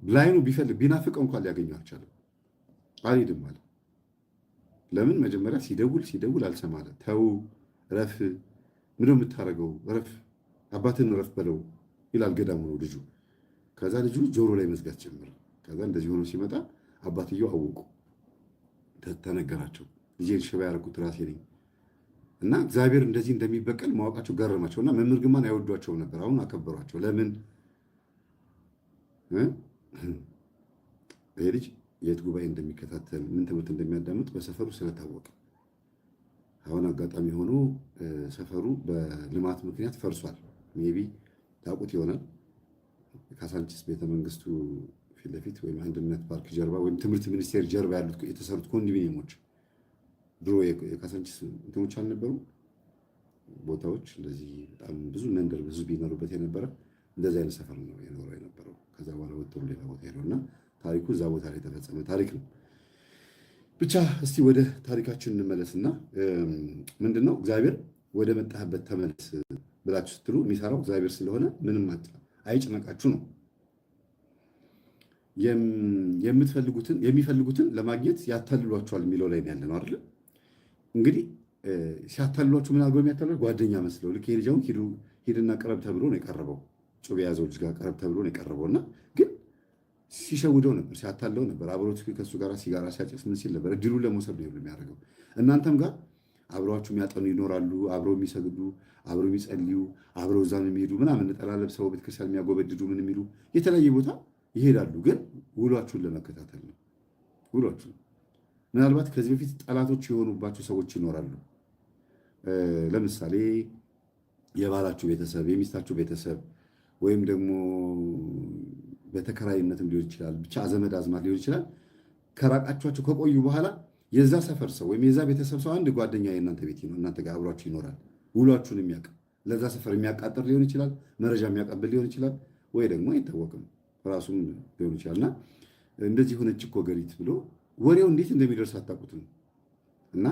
ላይኑ ቢፈልግ ቢናፍቀው እንኳን ሊያገኘው አልቻለም። አልሄድም አለ። ለምን? መጀመሪያ ሲደውል አልሰማ አለ። ተው ረፍ፣ ምንድን ነው የምታደርገው? ረፍ፣ አባትን ረፍ በለው ይላል ገዳሙ ነው ልጁ። ከዛ ልጁ ጆሮ ላይ መዝጋት ጀመረ። ከዛ እንደዚህ ሆኖ ሲመጣ አባትየው አወቁ፣ ተነገራቸው። ልጄን ሽባ ያደረኩት ራሴ ነኝ እና እግዚአብሔር እንደዚህ እንደሚበቀል ማወቃቸው ገረማቸው። እና መምህር ግርማን አይወዷቸው ነበር። አሁን አከበሯቸው። ለምን? ይሄ ልጅ የት ጉባኤ እንደሚከታተል ምን ትምህርት እንደሚያዳምጥ በሰፈሩ ስለታወቀ። አሁን አጋጣሚ ሆኖ ሰፈሩ በልማት ምክንያት ፈርሷል። ሜቢ ታውቁት ይሆናል። ካሳንቺስ ቤተመንግስቱ ፊት ለፊት ወይም አንድነት ፓርክ ጀርባ ወይም ትምህርት ሚኒስቴር ጀርባ ያሉት የተሰሩት ኮንዶሚኒየሞች ድሮ የካሳንቺስ እንትኖች አልነበሩ ቦታዎች እንደዚህ በጣም ብዙ መንደር ብዙ ቢኖሩበት የነበረ እንደዚህ አይነት ሰፈር ነው የኖረው የነበረው። ከዛ በኋላ ወጥቶ ሌላ ቦታ ሄደው እና ታሪኩ እዛ ቦታ ላይ የተፈጸመ ታሪክ ነው። ብቻ እስቲ ወደ ታሪካችን እንመለስና ምንድነው እግዚአብሔር ወደ መጣህበት ተመለስ ብላችሁ ስትሉ የሚሰራው እግዚአብሔር ስለሆነ ምንም አይጭነቃችሁ ነው። የሚፈልጉትን ለማግኘት ያታልሏቸዋል የሚለው ላይ ያለ ነው አይደል? እንግዲህ ሲያታልሏችሁ ምን አድርገው የሚያታልሏችሁ? ጓደኛ መስለው ልክ ሄጃውን ሂድና ቅረብ ተብሎ ነው የቀረበው። ጩቤ ያዘው ልጅ ጋር ቅረብ ተብሎ ነው የቀረበው እና ግን ሲሸውደው ነበር፣ ሲያታለው ነበር። አብሮት ከሱ ጋር ሲጋራ ሲያጨስ ምን ሲል ነበር? እድሉን ለመውሰድ ነው የሚያደርገው። እናንተም ጋር አብረዋችሁ የሚያጠኑ ይኖራሉ፣ አብረው የሚሰግዱ፣ አብረው የሚጸልዩ፣ አብረው እዛም የሚሄዱ ምናምን ነጠላ ለብሰው ቤተክርስቲያን የሚያጎበድዱ ምን የሚሉ የተለያየ ቦታ ይሄዳሉ። ግን ውሏችሁን ለመከታተል ነው። ውሏችሁን ምናልባት ከዚህ በፊት ጠላቶች የሆኑባችሁ ሰዎች ይኖራሉ። ለምሳሌ የባላችሁ ቤተሰብ፣ የሚስታችሁ ቤተሰብ ወይም ደግሞ በተከራይነትም ሊሆን ይችላል። ብቻ ዘመድ አዝማድ ሊሆን ይችላል። ከራቃችኋቸው ከቆዩ በኋላ የዛ ሰፈር ሰው ወይም የዛ ቤተሰብ ሰው አንድ ጓደኛ የእናንተ ቤት ነው እናንተ ጋር አብሯችሁ ይኖራል። ውሏችሁን የሚያውቅ ለዛ ሰፈር የሚያቃጥር ሊሆን ይችላል፣ መረጃ የሚያቀብል ሊሆን ይችላል፣ ወይ ደግሞ አይታወቅም ራሱም ሊሆን ይችላል። እና እንደዚህ ሆነች እኮ ገሪት ብሎ ወሬው እንዴት እንደሚደርስ አታውቁትም። እና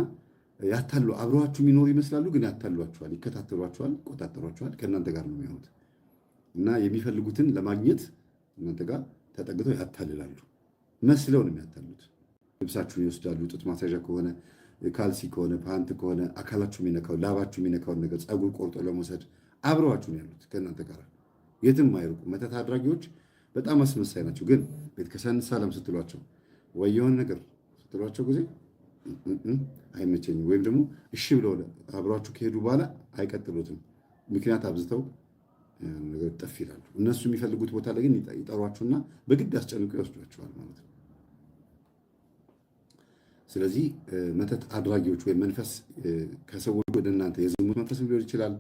ያታሉ አብረዋችሁ የሚኖሩ ይመስላሉ፣ ግን ያታሏችኋል፣ ይከታተሏችኋል፣ ይቆጣጠሯችኋል። ከእናንተ ጋር ነው የሚሆኑት እና የሚፈልጉትን ለማግኘት እናንተ ጋር ተጠግተው ያታልላሉ። መስለው ነው የሚያታሉት። ልብሳችሁን ይወስዳሉ። ጡት ማሳዣ ከሆነ ካልሲ ከሆነ ፓንት ከሆነ አካላችሁ የሚነካው ላባችሁ የሚነካውን ነገር ፀጉር ቆርጦ ለመውሰድ አብረዋችሁ ነው ያሉት ከእናንተ ጋር የትም አይርቁ። መተት አድራጊዎች በጣም አስመሳይ ናቸው። ግን ቤተክርስቲያን ሰላም ስትሏቸው ወይ የሆነ ነገር ስትሏቸው ጊዜ አይመቸኝም ወይም ደግሞ እሺ ብለው አብረዋችሁ ከሄዱ በኋላ አይቀጥሉትም። ምክንያት አብዝተው ነገር ጠፍ ይላሉ። እነሱ የሚፈልጉት ቦታ ላይ ግን ይጠሯችሁና በግድ አስጨንቀው ይወስዷችኋል ማለት ነው። ስለዚህ መተት አድራጊዎች ወይም መንፈስ ከሰዎች ወደ እናንተ የዝሙት መንፈስም ሊሆን ይችላል፣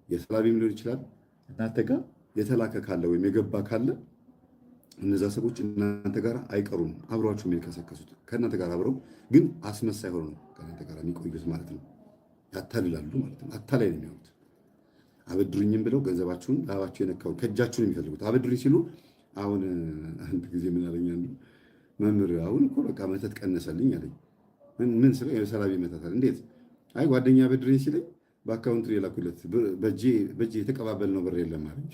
የተላቢም ሊሆን ይችላል። እናንተ ጋር የተላከ ካለ ወይም የገባ ካለ እነዛ ሰዎች እናንተ ጋር አይቀሩም። አብረዋችሁ የሚልከሰከሱት ከእናንተ ጋር አብረው ግን አስመሳይ ሆነው ነው ከእናንተ ጋር የሚቆዩት ማለት ነው። ያታልላሉ ማለት ነው። አታላይ ነው የሚሆኑት። አበድሩኝም ብለው ገንዘባችሁን ላባችሁ የነካውን ከእጃችሁ ነው የሚፈልጉት። አበድሩኝ ሲሉ አሁን አንድ ጊዜ ምን አለኝ አንዱ መምህር፣ አሁን እኮ በቃ መተት ቀነሰልኝ አለኝ። ምን ስለ የሰላቢ መተት አለ። እንዴት? አይ ጓደኛ አበድሩኝ ሲለኝ በአካውንት የላኩለት በእጄ የተቀባበልነው ብር የለም አለኝ።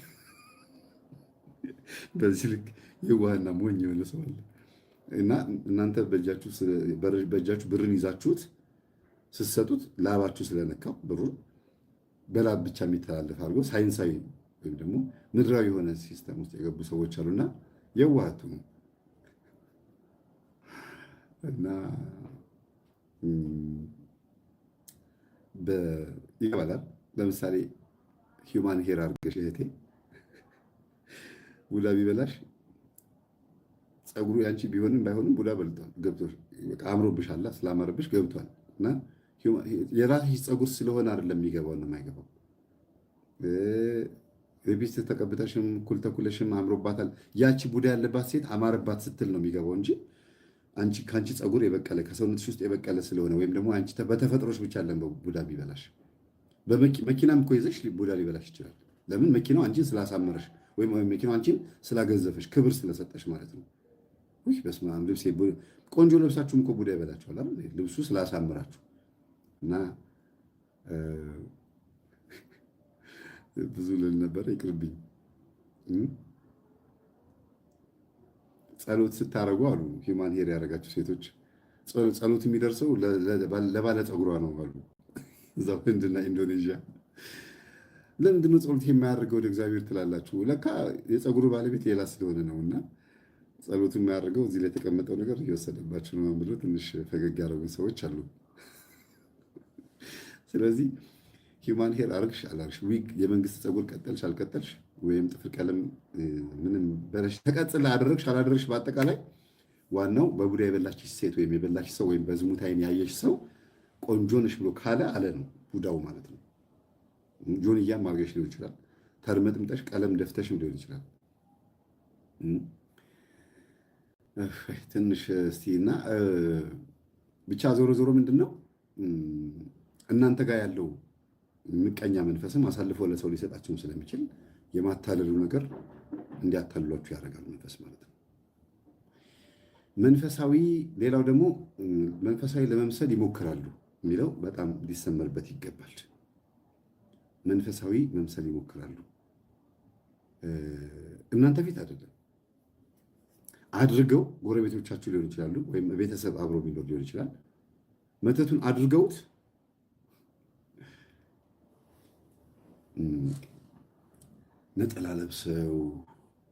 በዚህ ልክ የዋህና ሞኝ የሆነ ሰው አለ። እና እናንተ በእጃችሁ ብርን ይዛችሁት ስትሰጡት ላባችሁ ስለነካው ብሩን በላብ ብቻ የሚተላለፍ አድርጎ ሳይንሳዊ ወይም ደግሞ ምድራዊ የሆነ ሲስተም ውስጥ የገቡ ሰዎች አሉና የዋህቱ ነው እና ይባላል። ለምሳሌ ሂውማን ሄር አድርገሽ እህቴ ቡዳ ቢበላሽ ፀጉሩ ያንቺ ቢሆንም ባይሆንም ቡዳ በልቷል፣ ገብቶሽ አምሮብሻል፣ ስላማረብሽ ገብቷል። እና የራስሽ ፀጉር ስለሆነ አይደለም የሚገባው ነው የማይገባው። ቢስት ተቀብተሽም ኩል ተኩለሽም አምሮባታል፣ ያቺ ቡዳ ያለባት ሴት አማረባት ስትል ነው የሚገባው እንጂ ከአንቺ ፀጉር የበቀለ ከሰውነትሽ ውስጥ የበቀለ ስለሆነ ወይም ደግሞ አንቺ በተፈጥሮሽ ብቻ አለን ቡዳ ቢበላሽ። በመኪናም እኮ ይዘሽ ቡዳ ሊበላሽ ይችላል። ለምን? መኪናው አንቺን ስላሳመረሽ ወይም መኪናው አንቺን ስላገዘፈሽ ክብር ስለሰጠሽ ማለት ነው። ውይ በስመ አብ ልብሴ ቆንጆ ለብሳችሁም እኮ ቡዳ ይበላችኋል አይደል? ልብሱ ስላሳምራችሁ እና ብዙ ልል ነበረ ይቅርብኝ። ጸሎት ስታረጉ አሉ ሂውማን ሄር ያደረጋችሁ ሴቶች ጸሎት የሚደርሰው ለባለ ፀጉሯ ነው አሉ እዛው ህንድና ኢንዶኔዥያ። ለምንድን ነው ጸሎት የማያደርገው ወደ እግዚአብሔር ትላላችሁ? ለካ የፀጉሩ ባለቤት ሌላ ስለሆነ ነው። እና ጸሎቱ የማያደርገው እዚህ ላይ የተቀመጠው ነገር እየወሰደባችሁ ነው ብሎ ትንሽ ፈገግ ያደረጉ ሰዎች አሉ። ስለዚህ ሂውማን ሄር አርግሽ አላርግሽ፣ ዊግ የመንግስት ፀጉር ቀጠልሽ አልቀጠልሽ፣ ወይም ጥፍር ቀለም ምንም በለሽ ተቀጽላ አደረግሽ አላደረግሽ፣ በአጠቃላይ ዋናው በቡዳ የበላችሽ ሴት ወይም የበላች ሰው ወይም በዝሙት ዓይን ያየሽ ሰው ቆንጆ ነሽ ብሎ ካለ አለ ነው ቡዳው ማለት ነው። ጆንያም አርገሽ ሊሆን ይችላል፣ ተርመጥምጠሽ ቀለም ደፍተሽም ሊሆን ይችላል። ትንሽ እስቲ እና ብቻ ዞሮ ዞሮ ምንድን ነው እናንተ ጋር ያለው ምቀኛ መንፈስም አሳልፎ ለሰው ሊሰጣቸውም ስለሚችል የማታለሉ ነገር እንዲያታልሏችሁ ያደርጋል መንፈስ ማለት ነው። መንፈሳዊ ሌላው ደግሞ መንፈሳዊ ለመምሰል ይሞክራሉ የሚለው በጣም ሊሰመርበት ይገባል። መንፈሳዊ መምሰል ይሞክራሉ። እናንተ ፊት አይደለም አድርገው፣ ጎረቤቶቻችሁ ሊሆን ይችላሉ፣ ወይም ቤተሰብ አብሮ የሚኖር ሊሆን ይችላል። መተቱን አድርገውት ነጠላ ለብሰው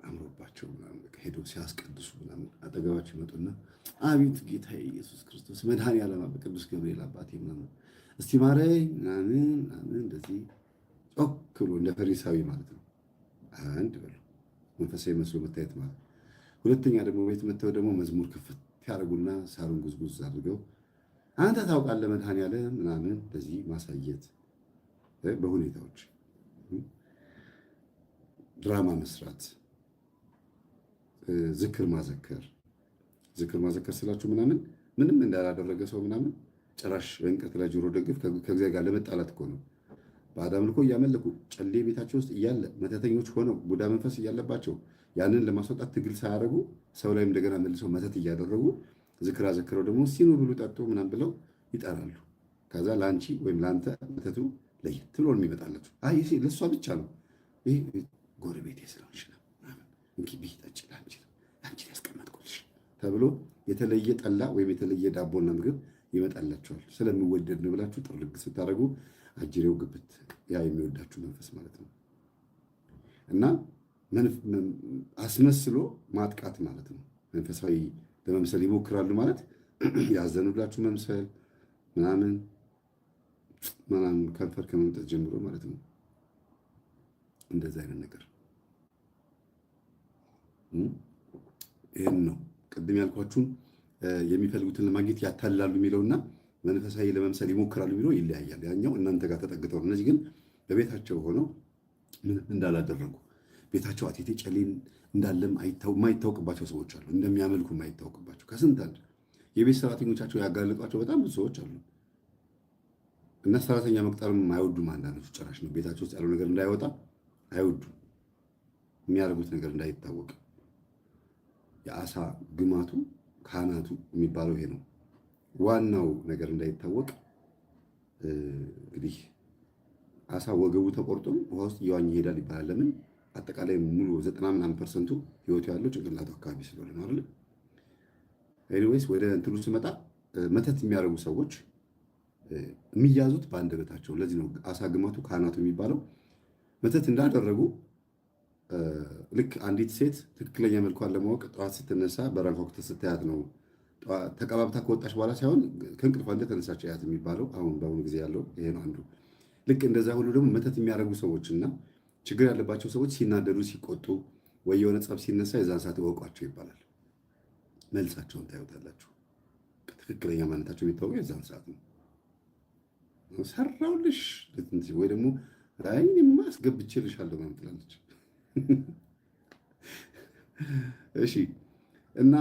አምሮባቸው ምናምን ሄደው ሲያስቀድሱ ምናምን አጠገባቸው ይመጡና አቤት ጌታዬ ኢየሱስ ክርስቶስ መድኃኔዓለም ቅዱስ ገብርኤል አባቴ ምናምን እስቲ ማረኝ ምናምን እንደዚህ ጮክ ብሎ እንደ ፈሪሳዊ ማለት ነው። አንድ በሉ መንፈሳዊ መስሎ መታየት ማለት። ሁለተኛ ደግሞ ቤት መጥተው ደግሞ መዝሙር ክፍት ያደርጉና ሳሩን ጉዝጉዝ አድርገው አንተ ታውቃለህ መድኃኔዓለም ምናምን እንደዚህ ማሳየት በሁኔታዎች ድራማ መስራት፣ ዝክር ማዘከር ስላችሁ ምንም እንዳላደረገ ሰው ምናምን ጭራሽ በእንቅርት ላይ ጆሮ ደግፍ ከእግዚአብሔር ጋር ለመጣላት እኮ ነው። ባዕድ አምልኮ እያመለኩ ጨሌ ቤታቸው ውስጥ እያለ መተተኞች ሆነው ቡዳ መንፈስ እያለባቸው ያንን ለማስወጣት ትግል ሳያደርጉ ሰው ላይ እንደገና መልሰው መተት እያደረጉ ዝክር አዘክረው ደግሞ ሲኑ ብሉ ጠጡ ምናምን ብለው ይጠራሉ። ከዛ ለአንቺ ወይም ለአንተ መተቱ ለየት ብሎ ነው የሚመጣላችሁ። ለእሷ ብቻ ነው ይህ ጎረቤቴ ስለሆንሽ ነው እንኪ ጠጪ ለአንቺ ያስቀመጥኩልሽ ተብሎ የተለየ ጠላ ወይም የተለየ ዳቦና ምግብ ይመጣላቸዋል። ስለሚወደድ ነው ብላችሁ ጥርግ ስታደርጉ አጅሬው ግብት ያ የሚወዳችሁ መንፈስ ማለት ነው። እና አስመስሎ ማጥቃት ማለት ነው። መንፈሳዊ ለመምሰል ይሞክራሉ ማለት ያዘኑላችሁ መምሰል ምናምን ከንፈር ከመምጠት ጀምሮ ማለት ነው። እንደዚህ አይነት ነገር ይህን ነው ቅድም ያልኳችሁን የሚፈልጉትን ለማግኘት ያታልላሉ የሚለውና መንፈሳዊ ለመምሰል ይሞክራሉ የሚለው ይለያያል። ያኛው እናንተ ጋር ተጠግተው፣ እነዚህ ግን በቤታቸው ሆነው ምንም እንዳላደረጉ ቤታቸው አቴቴ ጨሌን እንዳለም የማይታወቅባቸው ሰዎች አሉ። እንደሚያመልኩ የማይታወቅባቸው ከስንት አንድ የቤት ሰራተኞቻቸው ያጋለጧቸው በጣም ብዙ ሰዎች አሉ። እና ሰራተኛ መቅጠርም አይወዱም። አንዳንዶቹ ጭራሽ ነው ቤታቸው ውስጥ ያለው ነገር እንዳይወጣ አይወዱም። የሚያደርጉት ነገር እንዳይታወቅ የአሳ ግማቱ ካህናቱ የሚባለው ይሄ ነው። ዋናው ነገር እንዳይታወቅ እንግዲህ አሳ ወገቡ ተቆርጦ ውሃ ውስጥ እየዋኘ ይሄዳል ይባላል። ለምን? አጠቃላይ ሙሉ 90% ህይወቱ ያለው ጭንቅላቱ አካባቢ ስለሆነ ነው አይደል? ኤኒዌይስ ወደ እንትሉ ስመጣ መተት የሚያደርጉ ሰዎች የሚያዙት በአንደበታቸው። ለዚህ ነው አሳ ግማቱ ካህናቱ የሚባለው። መተት እንዳደረጉ ልክ አንዲት ሴት ትክክለኛ መልኳን ለማወቅ ጠዋት ስትነሳ በራንኳ ስታያት ነው። ተቀባብታ ከወጣች በኋላ ሳይሆን ከእንቅልፏ እንደተነሳች ያት የሚባለው አሁን በአሁኑ ጊዜ ያለው ይሄ ነው አንዱ። ልክ እንደዛ ሁሉ ደግሞ መተት የሚያደርጉ ሰዎችና ችግር ያለባቸው ሰዎች ሲናደዱ፣ ሲቆጡ ወይ የሆነ ጸብ ሲነሳ የዛን ሰዓት እወቋቸው ይባላል። መልሳቸውን ታዩታላችሁ። ትክክለኛ ማንነታቸው የሚታወቀው የዛን ሰዓት ነው። ሰራውልሽ ወይ ደግሞ እኔማ አስገብቼልሻለሁ ማለት ትላለች። እሺ። እና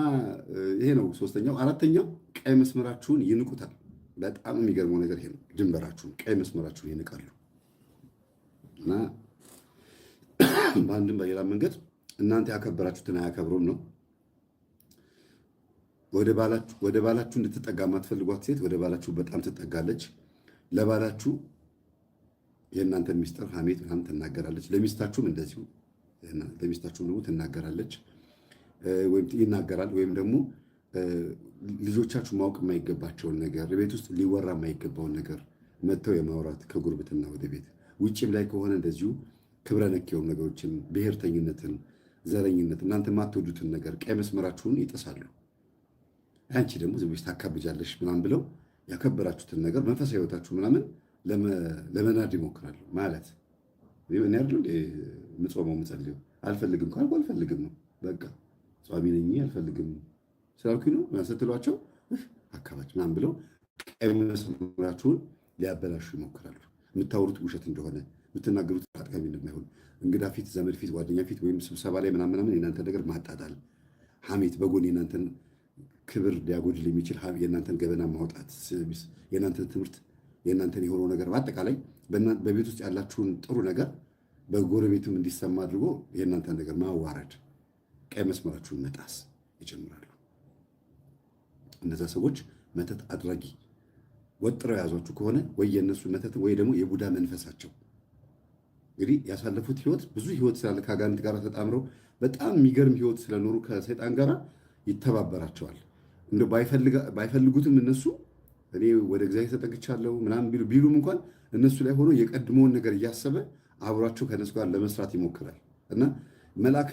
ይሄ ነው ሶስተኛው። አራተኛው ቀይ መስመራችሁን ይንቁታል። በጣም የሚገርመው ነገር ይሄ ነው። ድንበራችሁን፣ ቀይ መስመራችሁን ይንቃሉ። እና በአንድም በሌላ መንገድ እናንተ ያከበራችሁትን አያከብሩም ነው። ወደ ባላችሁ እንድትጠጋ የማትፈልጓት ሴት ወደ ባላችሁ በጣም ትጠጋለች። ለባላችሁ የእናንተን ሚስጥር ሐሜት ምናምን ትናገራለች። ለሚስታችሁም እንደዚሁ ለሚስታችሁም ደግሞ ትናገራለች ወይም ይናገራል። ወይም ደግሞ ልጆቻችሁ ማወቅ የማይገባቸውን ነገር፣ ቤት ውስጥ ሊወራ የማይገባውን ነገር መጥተው የማውራት ከጉርብትና ወደ ቤት፣ ውጭም ላይ ከሆነ እንደዚሁ ክብረ ነክ የሆኑ ነገሮችን፣ ብሔርተኝነትን፣ ዘረኝነት፣ እናንተ የማትወዱትን ነገር ቀይ መስመራችሁን ይጥሳሉ። አንቺ ደግሞ ዝም ብለሽ ታካብጃለሽ ምናምን ብለው ያከበራችሁትን ነገር መንፈሳዊ ሕይወታችሁ ምናምን ለመናድ ይሞክራሉ። ማለት እኔ አይደል ምጾመው ምጸልየው አልፈልግም ካልኩ አልፈልግም ነው በቃ ጿሚ ነኝ አልፈልግም ስላልኩኝ ነው ስትሏቸው አካባጭ ምናምን ብለው ቀይ መስመራችሁን ሊያበላሹ ይሞክራሉ። የምታወሩት ውሸት እንደሆነ፣ የምትናገሩት አጥጋቢ እንደማይሆን፣ እንግዳ ፊት፣ ዘመድ ፊት፣ ጓደኛ ፊት ወይም ስብሰባ ላይ ምናምን የእናንተ ነገር ማጣጣል፣ ሐሜት፣ በጎን የእናንተን ክብር ሊያጎድል የሚችል የእናንተን ገበና ማውጣት፣ የእናንተን ትምህርት የእናንተን የሆነው ነገር በአጠቃላይ በቤት ውስጥ ያላችሁን ጥሩ ነገር በጎረቤትም እንዲሰማ አድርጎ የእናንተን ነገር ማዋረድ፣ ቀይ መስመራችሁን መጣስ ይጀምራሉ። እነዛ ሰዎች መተት አድራጊ ወጥረው የያዟችሁ ከሆነ ወይ የእነሱ መተት ወይ ደግሞ የቡዳ መንፈሳቸው እንግዲህ ያሳለፉት ህይወት ብዙ ህይወት ስላለ ከአጋንንት ጋር ተጣምረው በጣም የሚገርም ህይወት ስለኖሩ ከሰይጣን ጋር ይተባበራቸዋል። እንደ ባይፈልጉትም እነሱ እኔ ወደ እግዚአብሔር ተጠግቻለሁ ምናምን ቢሉም እንኳን እነሱ ላይ ሆኖ የቀድሞውን ነገር እያሰበ አብሯቸው ከነሱ ጋር ለመስራት ይሞክራል እና መልአክ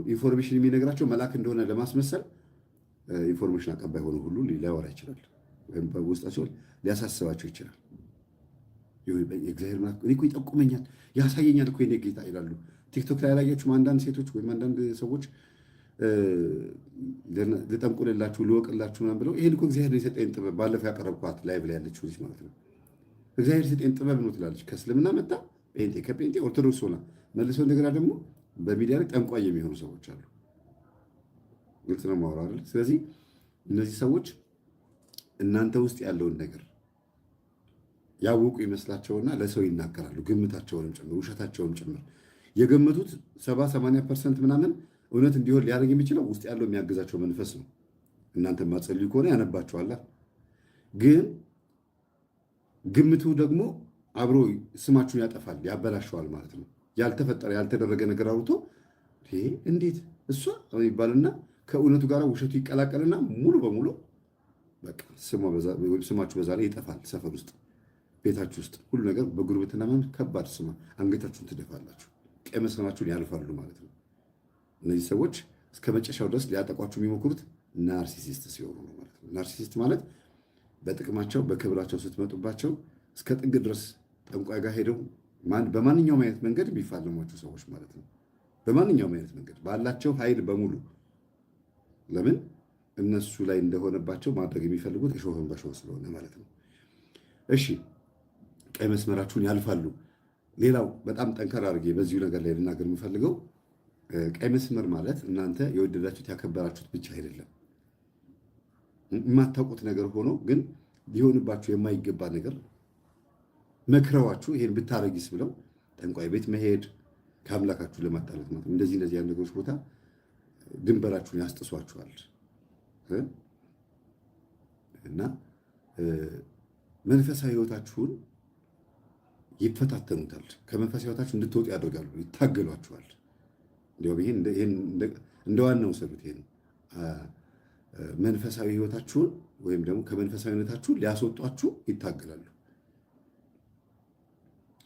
ኢንፎርሜሽን የሚነግራቸው መልአክ እንደሆነ ለማስመሰል ኢንፎርሜሽን አቀባይ ሆኖ ሁሉ ሊያወራ ይችላል፣ ወይም በውስጣቸው ሊያሳስባቸው ይችላል። የእግዚአብሔር መልአክ እኔ እኮ ይጠቁመኛል ያሳየኛል እኮ የኔ ጌታ ይላሉ። ቲክቶክ ላይ ያላያችሁም አንዳንድ ሴቶች ወይም አንዳንድ ሰዎች ልጠንቁልላችሁ ልወቅላችሁ ምናምን ብለው ይሄን እኮ እግዚአብሔር የሰጠኝ ጥበብ ባለፈው ያቀረብኳት ላይቭ ላይ ያለችው ልጅ ማለት ነው። እግዚአብሔር የሰጠኝ ጥበብ ነው ትላለች። ከእስልምና መጣ ጴንጤ፣ ከጴንጤ ኦርቶዶክስ ሆና መልሰው እንደገና ደግሞ በሚዲያ ላይ ጠንቋይ የሚሆኑ ሰዎች አሉ። ግልጽ ነው ማውራ አይደል? ስለዚህ እነዚህ ሰዎች እናንተ ውስጥ ያለውን ነገር ያወቁ ይመስላቸውና ለሰው ይናገራሉ። ግምታቸውንም ጭምር ውሸታቸውንም ጭምር የገመቱት 70-80% ምናምን እውነት እንዲሆን ሊያደርግ የሚችለው ውስጥ ያለው የሚያግዛቸው መንፈስ ነው። እናንተ ማጸልዩ ከሆነ ያነባቸዋል። ግን ግምቱ ደግሞ አብሮ ስማችሁን ያጠፋል፣ ያበላሸዋል ማለት ነው። ያልተፈጠረ ያልተደረገ ነገር አውርቶ እንዴት እሷ ይባልና ከእውነቱ ጋር ውሸቱ ይቀላቀልና ሙሉ በሙሉ በቃ ስማችሁ በዛ ላይ ይጠፋል። ሰፈር ውስጥ፣ ቤታችሁ ውስጥ ሁሉ ነገር በጉርብትና ማለት ከባድ ስማ አንገታችሁን ትደፋላችሁ። ቀይ መስመራችሁን ያልፋሉ ማለት ነው። እነዚህ ሰዎች እስከ መጨረሻው ድረስ ሊያጠቋችሁ የሚሞክሩት ናርሲሲስት ሲሆኑ ነው ማለት ነው። ናርሲሲስት ማለት በጥቅማቸው በክብራቸው ስትመጡባቸው እስከ ጥግ ድረስ ጠንቋይ ጋር ሄደው በማንኛውም አይነት መንገድ የሚፋለሟቸው ሰዎች ማለት ነው። በማንኛውም አይነት መንገድ ባላቸው ኃይል በሙሉ ለምን እነሱ ላይ እንደሆነባቸው ማድረግ የሚፈልጉት እሾህን በሾህ ስለሆነ ማለት ነው። እሺ ቀይ መስመራችሁን ያልፋሉ። ሌላው በጣም ጠንከር አድርጌ በዚሁ ነገር ላይ ልናገር የምፈልገው ቀይ መስመር ማለት እናንተ የወደዳችሁት ያከበራችሁት ብቻ አይደለም። የማታውቁት ነገር ሆኖ ግን ሊሆንባችሁ የማይገባ ነገር መክረዋችሁ ይሄን ብታረጊስ ብለው ጠንቋይ ቤት መሄድ ከአምላካችሁ ለማጣላት ማለት እንደዚህ ያሉ ነገሮች ቦታ ድንበራችሁን ያስጥሷችኋል እና መንፈሳዊ ሕይወታችሁን ይፈታተኑታል። ከመንፈሳዊ ሕይወታችሁ እንድትወጡ ያደርጋሉ፣ ይታገሏችኋል። እንዲያው ይሄን እንደ ዋናው ሰሉት። ይሄን መንፈሳዊ ሕይወታችሁን ወይም ደግሞ ከመንፈሳዊነታችሁ ሊያስወጧችሁ ይታገላሉ።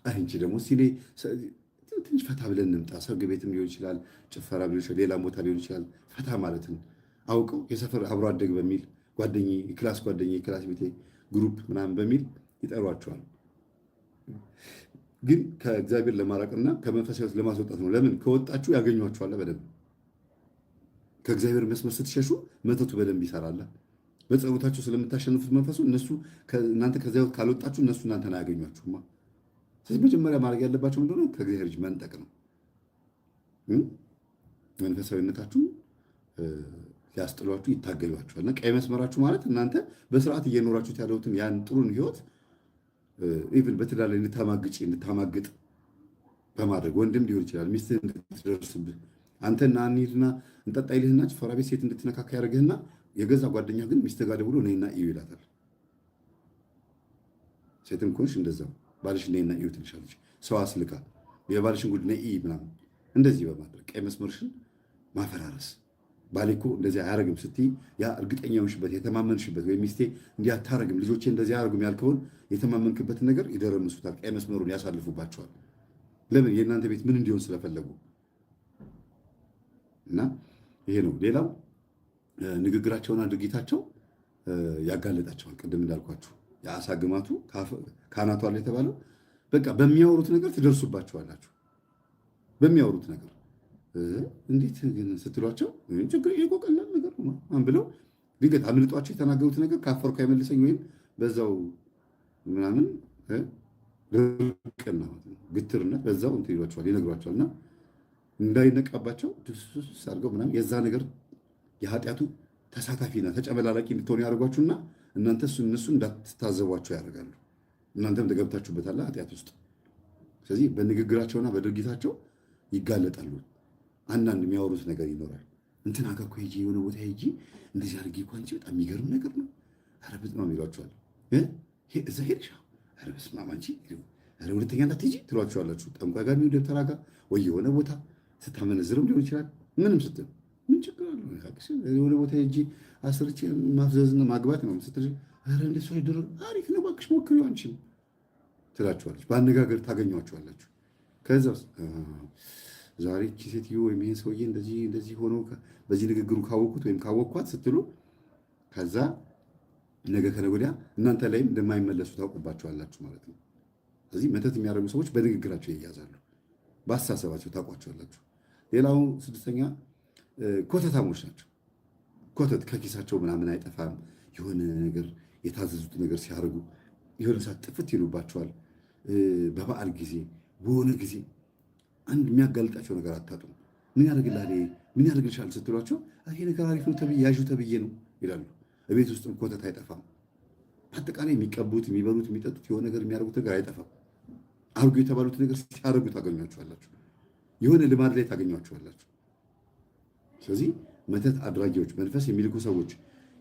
አንቺ ደግሞ ሲኔ ትንሽ ፈታ ብለን እንምጣ። ሰርግ ቤትም ሊሆን ይችላል፣ ጭፈራ ሊሆን ይችላል፣ ሌላ ቦታ ሊሆን ይችላል። ፈታ ማለትን አውቀው የሰፈር አብሮ አደግ በሚል ጓደኛዬ፣ የክላስ ጓደኛዬ፣ የክላስ ቤቴ ግሩፕ ምናምን በሚል ይጠሯቸዋል። ግን ከእግዚአብሔር ለማራቅና ከመንፈሳዊ ሕይወት ለማስወጣት ነው። ለምን ከወጣችሁ ያገኟችኋል በደንብ። ከእግዚአብሔር መስመር ስትሸሹ መተቱ በደንብ ይሰራል። በጸሎታችሁ ስለምታሸንፉት መንፈሱ እናንተ ከዚያ ሕይወት ካልወጣችሁ እነሱ እናንተን አያገኟችሁማ። ስለዚህ መጀመሪያ ማድረግ ያለባቸው ምንድን ነው? ከእግዚአብሔር እጅ መንጠቅ ነው። መንፈሳዊነታችሁ ሊያስጥሏችሁ ይታገሏችኋል። እና ቀይ መስመራችሁ ማለት እናንተ በስርዓት እየኖራችሁት ያለሁትን ያን ጥሩን ህይወት ኢቭን በትዳር ላይ እንድታማግጥ በማድረግ ወንድም ሊሆን ይችላል፣ ሚስትህ እንድትደርስብህ አንተና እንሂድና እንጠጣ ይልህና ጭፈራ ቤት ሴት እንድትነካካ ያደርግህና የገዛ ጓደኛ ግን ሚስትህ ጋር ደውሎ ነይና እዩ ይላታል። ሴትም ከሆንሽ እንደዛው ባልሽ ነይና እዩ ትልሻለች። ሰው አስልካ የባልሽን ጉድ ነይ ምናምን እንደዚህ በማድረግ ቀይ መስመርሽን ማፈራረስ። ባሌ እኮ እንደዚህ አያረግም ስትይ ያ እርግጠኛ የሆንሽበት የተማመንሽበት ወይም ሚስቴ እንዲህ አታረግም ልጆቼ እንደዚህ አያረጉም ያልከውን የተማመንክበትን ነገር ይደረምሱታል። ቀይ መስመሩን ያሳልፉባቸዋል። ለምን? የእናንተ ቤት ምን እንዲሆን ስለፈለጉ እና ይሄ ነው። ሌላው ንግግራቸውና ድርጊታቸው ያጋለጣቸዋል። ቅድም እንዳልኳችሁ የአሳ ግማቱ ካናቷ ላይ የተባለው በቃ በሚያወሩት ነገር ትደርሱባቸዋላችሁ። በሚያወሩት ነገር እንዴት ግን ስትሏቸው ችግር ቀላል ነገር ነው ብለው ድንገት አምልጧቸው የተናገሩት ነገር ካፈርኩ አይመልሰኝ ወይም በዛው ምናምን ድርቅና ግትርነት በዛው እንትን ይሏቸዋል፣ ይነግሯቸዋል። እና እንዳይነቃባቸው ድስስ አድርገው ምናምን የዛ ነገር የኃጢአቱ ተሳታፊና ተጨመላላቂ እንድትሆኑ ያደርጓችሁና እናንተ እነሱ እንዳትታዘቧቸው ያደርጋሉ። እናንተም ተገብታችሁበታል ኃጢአት ውስጥ። ስለዚህ በንግግራቸውና በድርጊታቸው ይጋለጣሉ። አንዳንድ የሚያወሩት ነገር ይኖራል። እንትና ጋር እኮ ሄጄ የሆነ ቦታ ሄጄ እንደዚህ አድርጌ እኮ አንቺ በጣም የሚገርም ነገር ነው፣ ኧረ በስመ አብ ይሏቸዋል። እዛ ሄድሽ፣ ኧረ በስመ አብ አንቺ፣ ኧረ ሁለተኛ እንዳትሄጂ ትሏቸዋላችሁ። ጠንቋይ ጋር የሚሆን ደብተራ ጋር ወይ የሆነ ቦታ ስታመነዝርም ሊሆን ይችላል። ምንም ስትል ምን ችግር አለው? የሆነ ቦታ ሄጄ አስርቼ ማፍዘዝና ማግባት ነው ስትል፣ ኧረ እንደሱ አይደረግ፣ አሪፍ ነው እባክሽ ሞክሪው አንቺም ትላችኋለች። በአነጋገር ታገኟቸዋላችሁ። ከዛ ዛሬ እቺ ሴትዮ ወይም ይሄን ሰውዬ እንደዚህ ሆኖ በዚህ ንግግሩ ካወቅኩት ወይም ካወቅኳት ስትሉ ከዛ ነገ ከነገ ወዲያ እናንተ ላይም እንደማይመለሱ ታውቁባቸዋላችሁ ማለት ነው። ስለዚህ መተት የሚያደርጉ ሰዎች በንግግራቸው ይያዛሉ፣ በአስተሳሰባቸው ታውቋቸዋላችሁ። ሌላው ስድስተኛ ኮተታሞች ናቸው። ኮተት ከኪሳቸው ምናምን አይጠፋም። የሆነ ነገር የታዘዙት ነገር ሲያደርጉ የሆነ ሰዓት ጥፍት ይሉባቸዋል። በበዓል ጊዜ በሆነ ጊዜ አንድ የሚያጋልጣቸው ነገር አታጡም። ምን ያደርግልሃል፣ ምን ያደርግልሻል ስትሏቸው ይሄ ነገር አሪፍ ነው ተብዬ ያዡ ተብዬ ነው ይላሉ። ቤት ውስጥም ኮተት አይጠፋም። አጠቃላይ የሚቀቡት፣ የሚበሉት፣ የሚጠጡት የሆነ ነገር የሚያደርጉት ነገር አይጠፋም። አርጉ የተባሉት ነገር ሲያደርጉ ታገኟቸዋላችሁ። የሆነ ልማድ ላይ ታገኟቸዋላችሁ። ስለዚህ መተት አድራጊዎች፣ መንፈስ የሚልኩ ሰዎች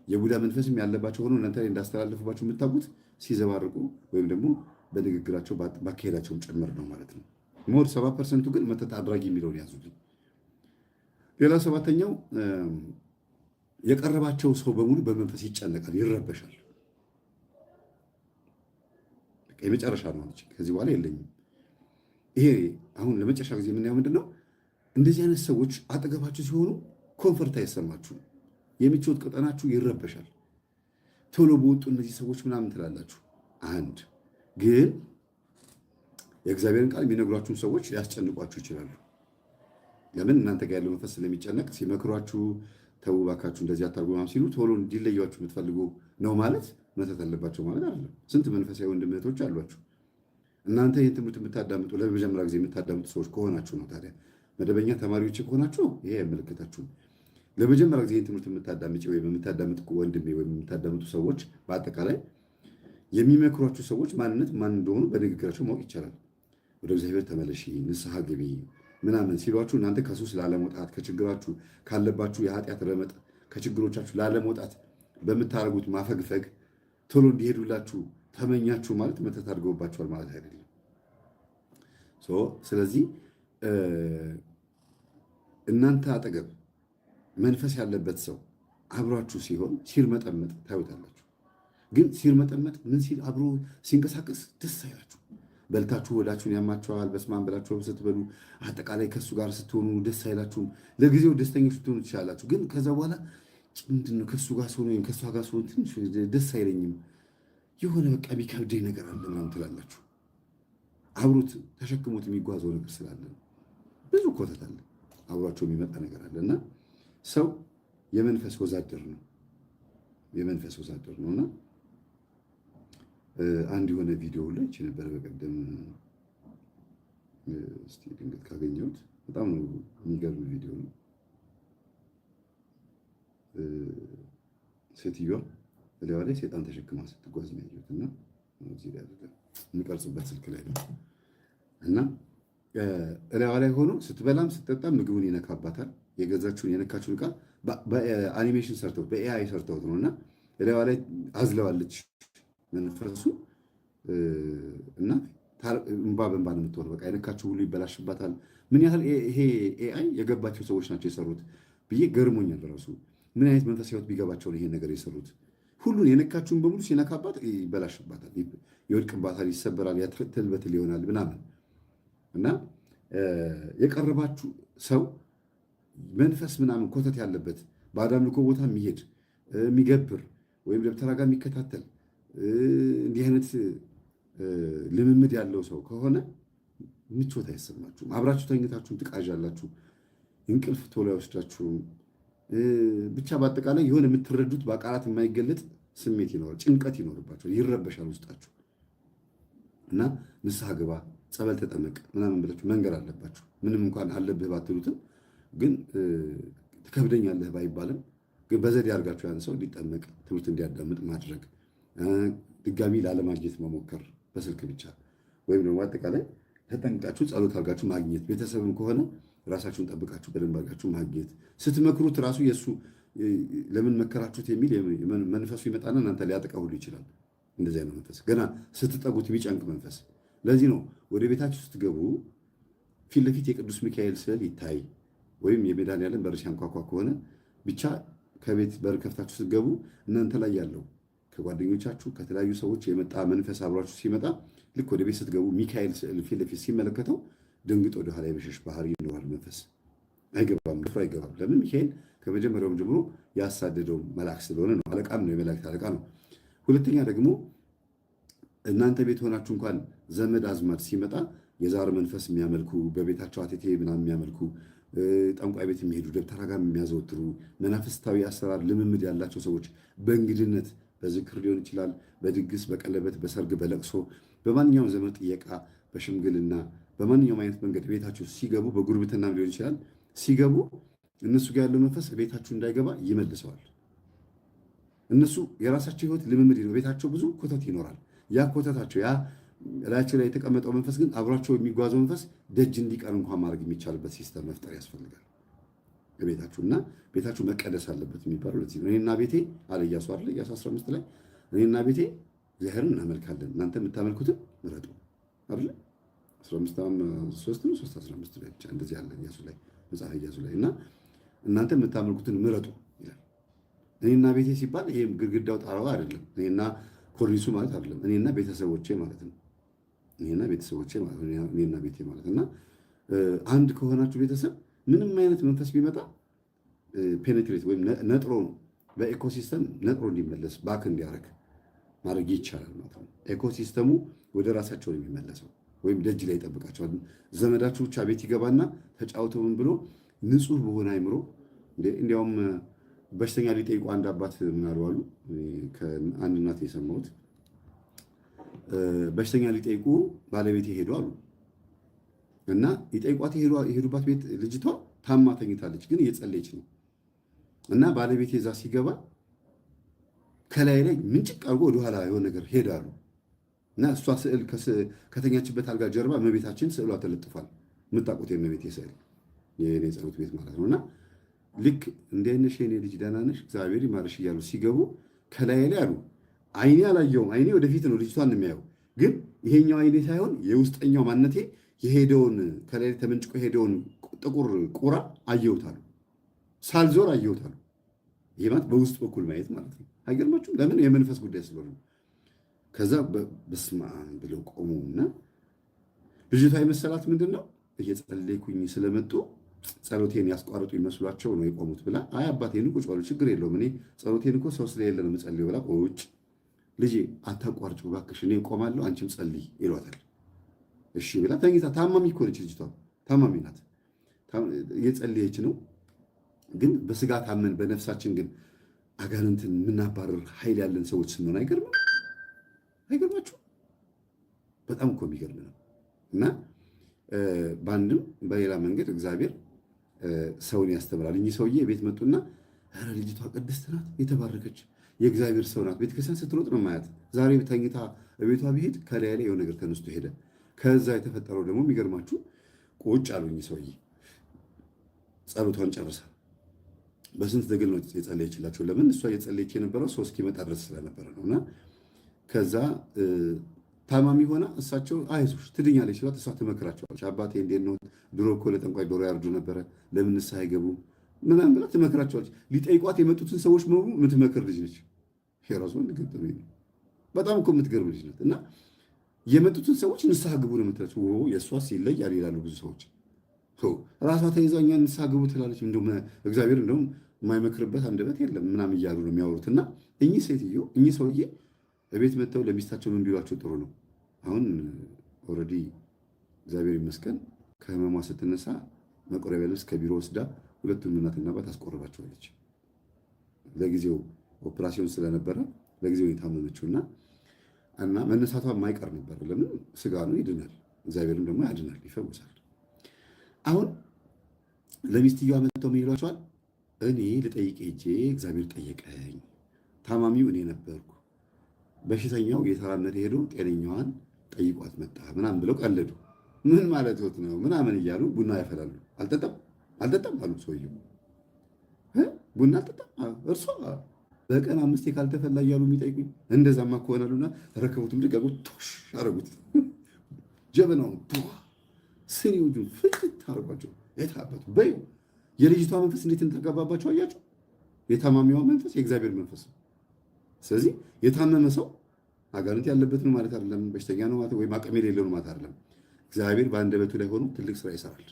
የቡዳ መንፈስም ያለባቸው ሆኖ እናንተ ላይ እንዳስተላለፉባቸው የምታውቁት ሲዘባርቁ ወይም ደግሞ በንግግራቸው ባካሄዳቸውም ጭምር ነው ማለት ነው። ሞር 70% ግን መተት አድራጊ የሚለውን ያዙልኝ። ሌላ ሰባተኛው የቀረባቸው ሰው በሙሉ በመንፈስ ይጨነቃል፣ ይረበሻል። የመጨረሻ ነው። ከዚህ በኋላ የለኝም። ይሄ አሁን ለመጨረሻ ጊዜ የምናየው ምንድን ነው? እንደዚህ አይነት ሰዎች አጠገባችሁ ሲሆኑ ኮንፈርት አይሰማችሁም። የምቾት ቀጠናችሁ ይረበሻል። ቶሎ በወጡ እነዚህ ሰዎች ምናምን ትላላችሁ። አንድ ግን የእግዚአብሔርን ቃል የሚነግሯችሁን ሰዎች ሊያስጨንቋችሁ ይችላሉ። ለምን? እናንተ ጋር ያለው መንፈስ ስለሚጨነቅ ሲመክሯችሁ፣ ተው እባካችሁ እንደዚህ አታርጉ ምናምን ሲሉ ቶሎ እንዲለያችሁ የምትፈልጉ ነው ማለት መተት አለባቸው ማለት አይደለም። ስንት መንፈሳዊ ወንድም እህቶች አሏችሁ። እናንተ ይህን ትምህርት የምታዳምጡ ለመጀመሪያ ጊዜ የምታዳምጡ ሰዎች ከሆናችሁ ነው። ታዲያ መደበኛ ተማሪዎች ከሆናችሁ ይሄ አይመለከታችሁም። ለመጀመሪያ ጊዜ ይህን ትምህርት የምታዳምጪ ወይም የምታዳምጥ ወንድሜ ወይም የምታዳምጡ ሰዎች በአጠቃላይ የሚመክሯችሁ ሰዎች ማንነት ማን እንደሆኑ በንግግራቸው ማወቅ ይቻላል። ወደ እግዚአብሔር ተመለሺ፣ ንስሐ ግቢ ምናምን ሲሏችሁ እናንተ ከሱስ ላለመውጣት ከችግራችሁ ካለባችሁ የኃጢአት ረመጥ ከችግሮቻችሁ ላለመውጣት በምታደርጉት ማፈግፈግ ቶሎ እንዲሄዱላችሁ ተመኛችሁ ማለት መተት አድርገውባችኋል ማለት አይደለም። ስለዚህ እናንተ አጠገብ መንፈስ ያለበት ሰው አብሯችሁ ሲሆን ሲርመጠመጥ ታዩታላችሁ። ግን ሲርመጠመጥ ምን ሲል አብሮ ሲንቀሳቀስ ደስ አይላችሁ። በልታችሁ ወዳችሁን ያማችኋል። በስማን ብላችሁ ስትበሉ አጠቃላይ ከእሱ ጋር ስትሆኑ ደስ አይላችሁም። ለጊዜው ደስተኞች ስትሆኑ ትችላላችሁ። ግን ከዛ በኋላ ምንድን ነው ከእሱ ጋር ስሆን ወይም ከእሷ ጋር ስሆን ትንሽ ደስ አይለኝም፣ የሆነ በቃ ቢከብደኝ ነገር አለ ምናምን ትላላችሁ። አብሮት ተሸክሞት የሚጓዘው ነገር ስላለ ብዙ ኮተት አለ፣ አብሯቸው የሚመጣ ነገር አለ እና ሰው የመንፈስ ወዛደር ነው፣ የመንፈስ ወዛደር ነው እና አንድ የሆነ ቪዲዮ ላይ እቺ ነበር በቀደም እስቲ ድንገት ካገኘሁት በጣም ነው የሚገርም ቪዲዮ ነው። ሴትዮዋ በሌላ ላይ ሴጣን ተሸክማ ስትጓዝ ነው ያየሁት እና እዚህ ላይ አይደለም የሚቀርጽበት ስልክ ላይ ነው እና እላዋ ላይ ሆኖ ስትበላም ስትጠጣም ምግቡን ይነካባታል። የገዛችውን የነካችውን ዕቃ በአኒሜሽን ሰርተውት በኤአይ ሰርተውት ነው እና እላዋ ላይ አዝለዋለች መንፈሱ እና እንባ በእንባ ነው የምትሆነው። በቃ የነካችሁ ሁሉ ይበላሽባታል። ምን ያህል ይሄ ኤአይ የገባቸው ሰዎች ናቸው የሰሩት ብዬ ገርሞኛል። ራሱ ምን አይነት መንፈስ ህይወት ቢገባቸው ነው ይሄን ነገር የሰሩት? ሁሉን የነካችሁን በሙሉ ሲነካባት ይበላሽባታል፣ ይወድቅባታል፣ ይሰበራል፣ ትልበትል ይሆናል ምናምን እና የቀረባችሁ ሰው መንፈስ ምናምን ኮተት ያለበት ባዕድ አምልኮ ቦታ የሚሄድ የሚገብር ወይም ደብተራ ጋር የሚከታተል እንዲህ አይነት ልምምድ ያለው ሰው ከሆነ ምቾት አይሰማችሁም። አብራችሁ ተኝታችሁም ትቃዣላችሁ፣ እንቅልፍ ቶሎ አይወስዳችሁም። ብቻ በአጠቃላይ የሆነ የምትረዱት በቃላት የማይገለጥ ስሜት ይኖራል፣ ጭንቀት ይኖርባችኋል፣ ይረበሻል ውስጣችሁ እና ንስሐ ግባ፣ ጸበል ተጠመቅ ምናምን ብላችሁ መንገር አለባችሁ። ምንም እንኳን አለብህ ባትሉትም ግን ትከብደኛለህ ባይባልም ግን በዘዴ አድርጋችሁ ያን ሰው እንዲጠመቅ ትምህርት እንዲያዳምጥ ማድረግ፣ ድጋሚ ላለማግኘት መሞከር በስልክ ብቻ ወይም ደግሞ አጠቃላይ ተጠንቅቃችሁ ጸሎት አድርጋችሁ ማግኘት፣ ቤተሰብም ከሆነ ራሳችሁን ጠብቃችሁ በደንብ አድርጋችሁ ማግኘት። ስትመክሩት ራሱ የእሱ ለምን መከራችሁት የሚል መንፈሱ ይመጣና እናንተ ሊያጠቃ ሁሉ ይችላል። እንደዚህ አይነት መንፈስ ገና ስትጠጉት የሚጨንቅ መንፈስ። ለዚህ ነው ወደ ቤታችሁ ስትገቡ ፊት ለፊት የቅዱስ ሚካኤል ስዕል ይታይ ወይም የመድኃኔዓለም በር ሲያንኳኳ ከሆነ ብቻ ከቤት በር ከፍታችሁ ስትገቡ እናንተ ላይ ያለው ከጓደኞቻችሁ ከተለያዩ ሰዎች የመጣ መንፈስ አብሯችሁ ሲመጣ ልክ ወደ ቤት ስትገቡ ሚካኤል ስዕል ፊት ለፊት ሲመለከተው ድንግጥ ወደ ኋላ የመሸሽ ባህሪ ይኖራል። መንፈስ አይገባም፣ ፍራ አይገባም። ለምን? ሚካኤል ከመጀመሪያውም ጀምሮ ያሳደደው መልአክ ስለሆነ ነው። አለቃም ነው፣ የመላእክት አለቃ ነው። ሁለተኛ ደግሞ እናንተ ቤት ሆናችሁ እንኳን ዘመድ አዝማድ ሲመጣ የዛር መንፈስ የሚያመልኩ በቤታቸው አቴቴ ምናምን የሚያመልኩ ጠንቋይ ቤት የሚሄዱ ደብተራ ጋር የሚያዘወትሩ መናፍስታዊ አሰራር ልምምድ ያላቸው ሰዎች በእንግድነት በዝክር ሊሆን ይችላል፣ በድግስ፣ በቀለበት፣ በሰርግ፣ በለቅሶ፣ በማንኛውም ዘመድ ጥየቃ፣ በሽምግልና በማንኛውም አይነት መንገድ ቤታችሁ ሲገቡ በጉርብትና ሊሆን ይችላል ሲገቡ እነሱ ጋር ያለው መንፈስ ቤታችሁ እንዳይገባ ይመልሰዋል። እነሱ የራሳቸው ህይወት ልምምድ ነው። ቤታቸው ብዙ ኮተት ይኖራል። ያ ኮተታቸው ያ ላያቸው ላይ የተቀመጠው መንፈስ ግን አብሯቸው የሚጓዘው መንፈስ ደጅ እንዲቀር እንኳን ማድረግ የሚቻልበት ሲስተም መፍጠር ያስፈልጋል ቤታችሁ። እና ቤታችሁ መቀደስ አለበት የሚባለው ለዚህ ነው። እኔና ቤቴ አለ ኢያሱ አይደል? ኢያሱ 15 ላይ እኔና ቤቴ እግዚአብሔርን እናመልካለን እናንተ የምታመልኩትን ምረጡ አይደል? 3:15 ላይ ብቻ እንደዚህ ያለ ኢያሱ ላይ መጽሐፈ ኢያሱ ላይ እና እናንተ የምታመልኩትን ምረጡ ይላል። እኔና ቤቴ ሲባል ይሄ ግድግዳው ጣራው አይደለም። እኔና ኮርኒሱ ማለት አይደለም። እኔና ቤተሰቦቼ ማለት ነው። እኔና ቤተሰቦቼ ማለት ነው። እኔና ቤቴ ማለት እና አንድ ከሆናችሁ ቤተሰብ ምንም አይነት መንፈስ ቢመጣ ፔኔትሬት ወይም ነጥሮ ነው በኢኮሲስተም ነጥሮ እንዲመለስ ባክ እንዲያደርግ ማድረግ ይቻላል ማለት ነው። ኢኮሲስተሙ ወደ ራሳቸው ነው የሚመለሰው ወይም ደጅ ላይ ይጠብቃቸዋል። ዘመዳችሁ ብቻ ቤት ይገባና ተጫውተውን ብሎ ንጹህ በሆነ አይምሮ እንዲያውም በሽተኛ ሊጠይቁ አንድ አባት ምን አሉ አሉ ከአንድ እናት የሰማሁት በሽተኛ ሊጠይቁ ባለቤት ሄዱ አሉ እና ይጠይቋት የሄዱባት ቤት ልጅቷ ታማ ተኝታለች፣ ግን እየጸለየች ነው እና ባለቤት እዛ ሲገባ ከላይ ላይ ምንጭቅ አድርጎ ወደኋላ የሆነ ነገር ሄዳሉ እና እሷ ስዕል ከተኛችበት አልጋ ጀርባ እመቤታችን ስዕሏ ተለጥፏል። የምታውቁት የእመቤቴ ስዕል የኔ ጸሎት ቤት ማለት ነው። እና ልክ እንደ አይነሽ የኔ ልጅ ደህና ነሽ እግዚአብሔር ይማርሽ እያሉ ሲገቡ ከላይ ላይ አሉ አይኔ አላየውም፣ አይኔ ወደፊት ነው ልጅቷን የሚያየው፣ ግን ይሄኛው አይኔ ሳይሆን የውስጠኛው ማንነቴ የሄደውን ከላይ ተመንጭቆ የሄደውን ጥቁር ቁራ አየሁታሉ፣ ሳልዞር አየሁታሉ። ይሄ ማለት በውስጥ በኩል ማየት ማለት ነው። አይገርማችሁም? ለምን? የመንፈስ ጉዳይ ስለሆነ። ከዛ በስመ አብ ብለው ቆሙና ልጅቷ የመሰላት ምንድን ነው እየጸለይኩኝ ስለመጡ ጸሎቴን ያስቋርጡ ይመስሏቸው ነው የቆሙት ብላ አይ አባቴን ቁጭ በሉ ችግር የለውም እኔ ጸሎቴን እኮ ሰው ስለሌለ ነው የምጸልየው ብላ ቁጭ ልጄ አታቋርጭ እባክሽ እኔ እቆማለሁ አንቺም ጸልይ ይሏታል። እሺ ብላ ተኝታ ታማሚ እኮ ነች ልጅቷ ታማሚ ናት። እየጸለየች ነው ግን በስጋ ታመን በነፍሳችን ግን አጋንንትን የምናባረር ኃይል ያለን ሰዎች ስንሆን አይገርምም? አይገርማችሁ? በጣም እኮ የሚገርም ነው። እና በአንድም በሌላ መንገድ እግዚአብሔር ሰውን ያስተምራል። እኚህ ሰውዬ ቤት መጡና ኧረ ልጅቷ ቅድስት ናት የተባረከች የእግዚአብሔር ሰው ናት፣ ቤተክርስቲያን ስትሮጥ ነው ማያት። ዛሬ ተኝታ ቤቷ ቢሄድ ከላይ ላይ የሆነ ነገር ተነስቶ ሄደ። ከዛ የተፈጠረው ደግሞ የሚገርማችሁ ቁጭ አሉ እኚህ ሰውዬ ጸሎቷን ጨርሳ በስንት ትግል ነው የጸለየችላቸው። ለምን? እሷ የጸለየች የነበረው ሰው እስኪመጣ ድረስ ስለነበረ ነው። እና ከዛ ታማሚ ሆና እሳቸው አይዞሽ ትድኛለች ሲሏት እሷ ትመክራቸዋለች። አባቴ እንዴት ነው ድሮ እኮ ለጠንቋይ ዶሮ ያርዱ ነበረ ለምን ንስሐ አይገቡም ምናምን ብላ ትመክራቸዋለች። ሊጠይቋት የመጡትን ሰዎች መሆኑ የምትመክር ልጅ ነች። የራሱ ንግግር ነው። በጣም እኮ የምትገርም ልጅ ናት። እና የመጡትን ሰዎች ንስሐ ግቡ ነው የምትላቸው። የእሷስ ይለያል ይላሉ ብዙ ሰዎች። ራሷ ተይዛ እኛን ንስሐ ግቡ ትላለች። እንደውም እግዚአብሔር እንደውም የማይመክርበት አንደበት የለም ምናምን እያሉ ነው የሚያወሩት። እና እኚህ ሴትዮ እኚህ ሰውዬ በቤት መጥተው ለሚስታቸው ምን ቢሏቸው ጥሩ ነው? አሁን ኦልሬዲ እግዚአብሔር ይመስገን ከህመሟ ስትነሳ መቆረቢያ ልብስ ከቢሮ ወስዳ ሁለቱም እናትና አባት አስቆርባቸዋለች። ለጊዜው ኦፕራሲዮን ስለነበረ ለጊዜው የታመመችውና መነሳቷ የማይቀር ነበር። ለምን? ስጋ ነው፣ ይድናል። እግዚአብሔርም ደግሞ ያድናል፣ ይፈውሳል። አሁን ለሚስትየዋ መጥተው ምን ይሏቸዋል? እኔ ልጠይቅ ሄጄ እግዚአብሔር ጠየቀኝ። ታማሚው እኔ ነበርኩ። በሽተኛው የተራመደ ሄዶ ጤነኛዋን ጠይቋት መጣ ምናምን ብለው ቀለዱ። ምን ማለት ነው ምናምን እያሉ ቡና ያፈላሉ። አልጠጣም አሉ ሰውየው። ቡና አልጠጣም እርሷ በቀን 5 ካልተፈላ እያሉ የሚጠይቁኝ። እንደዛማ ከሆናሉና ረከቡትም ድጋጉ ቶሽ አረጉት። ጀበናውን ስኒዎቹን ፍጭት አረጓቸው። የታበቱ በዩ የልጅቷ መንፈስ እንዴት እንተጋባባቸው አያቸው። የታማሚዋ መንፈስ የእግዚአብሔር መንፈስ ነው። ስለዚህ የታመመ ሰው አጋንንት ያለበት ነው ማለት አይደለም። በሽተኛ ነው ማለት ወይም አቅም የሌለው ነው ማለት አይደለም። እግዚአብሔር በአንደበቱ ላይ ሆኖ ትልቅ ስራ ይሰራል።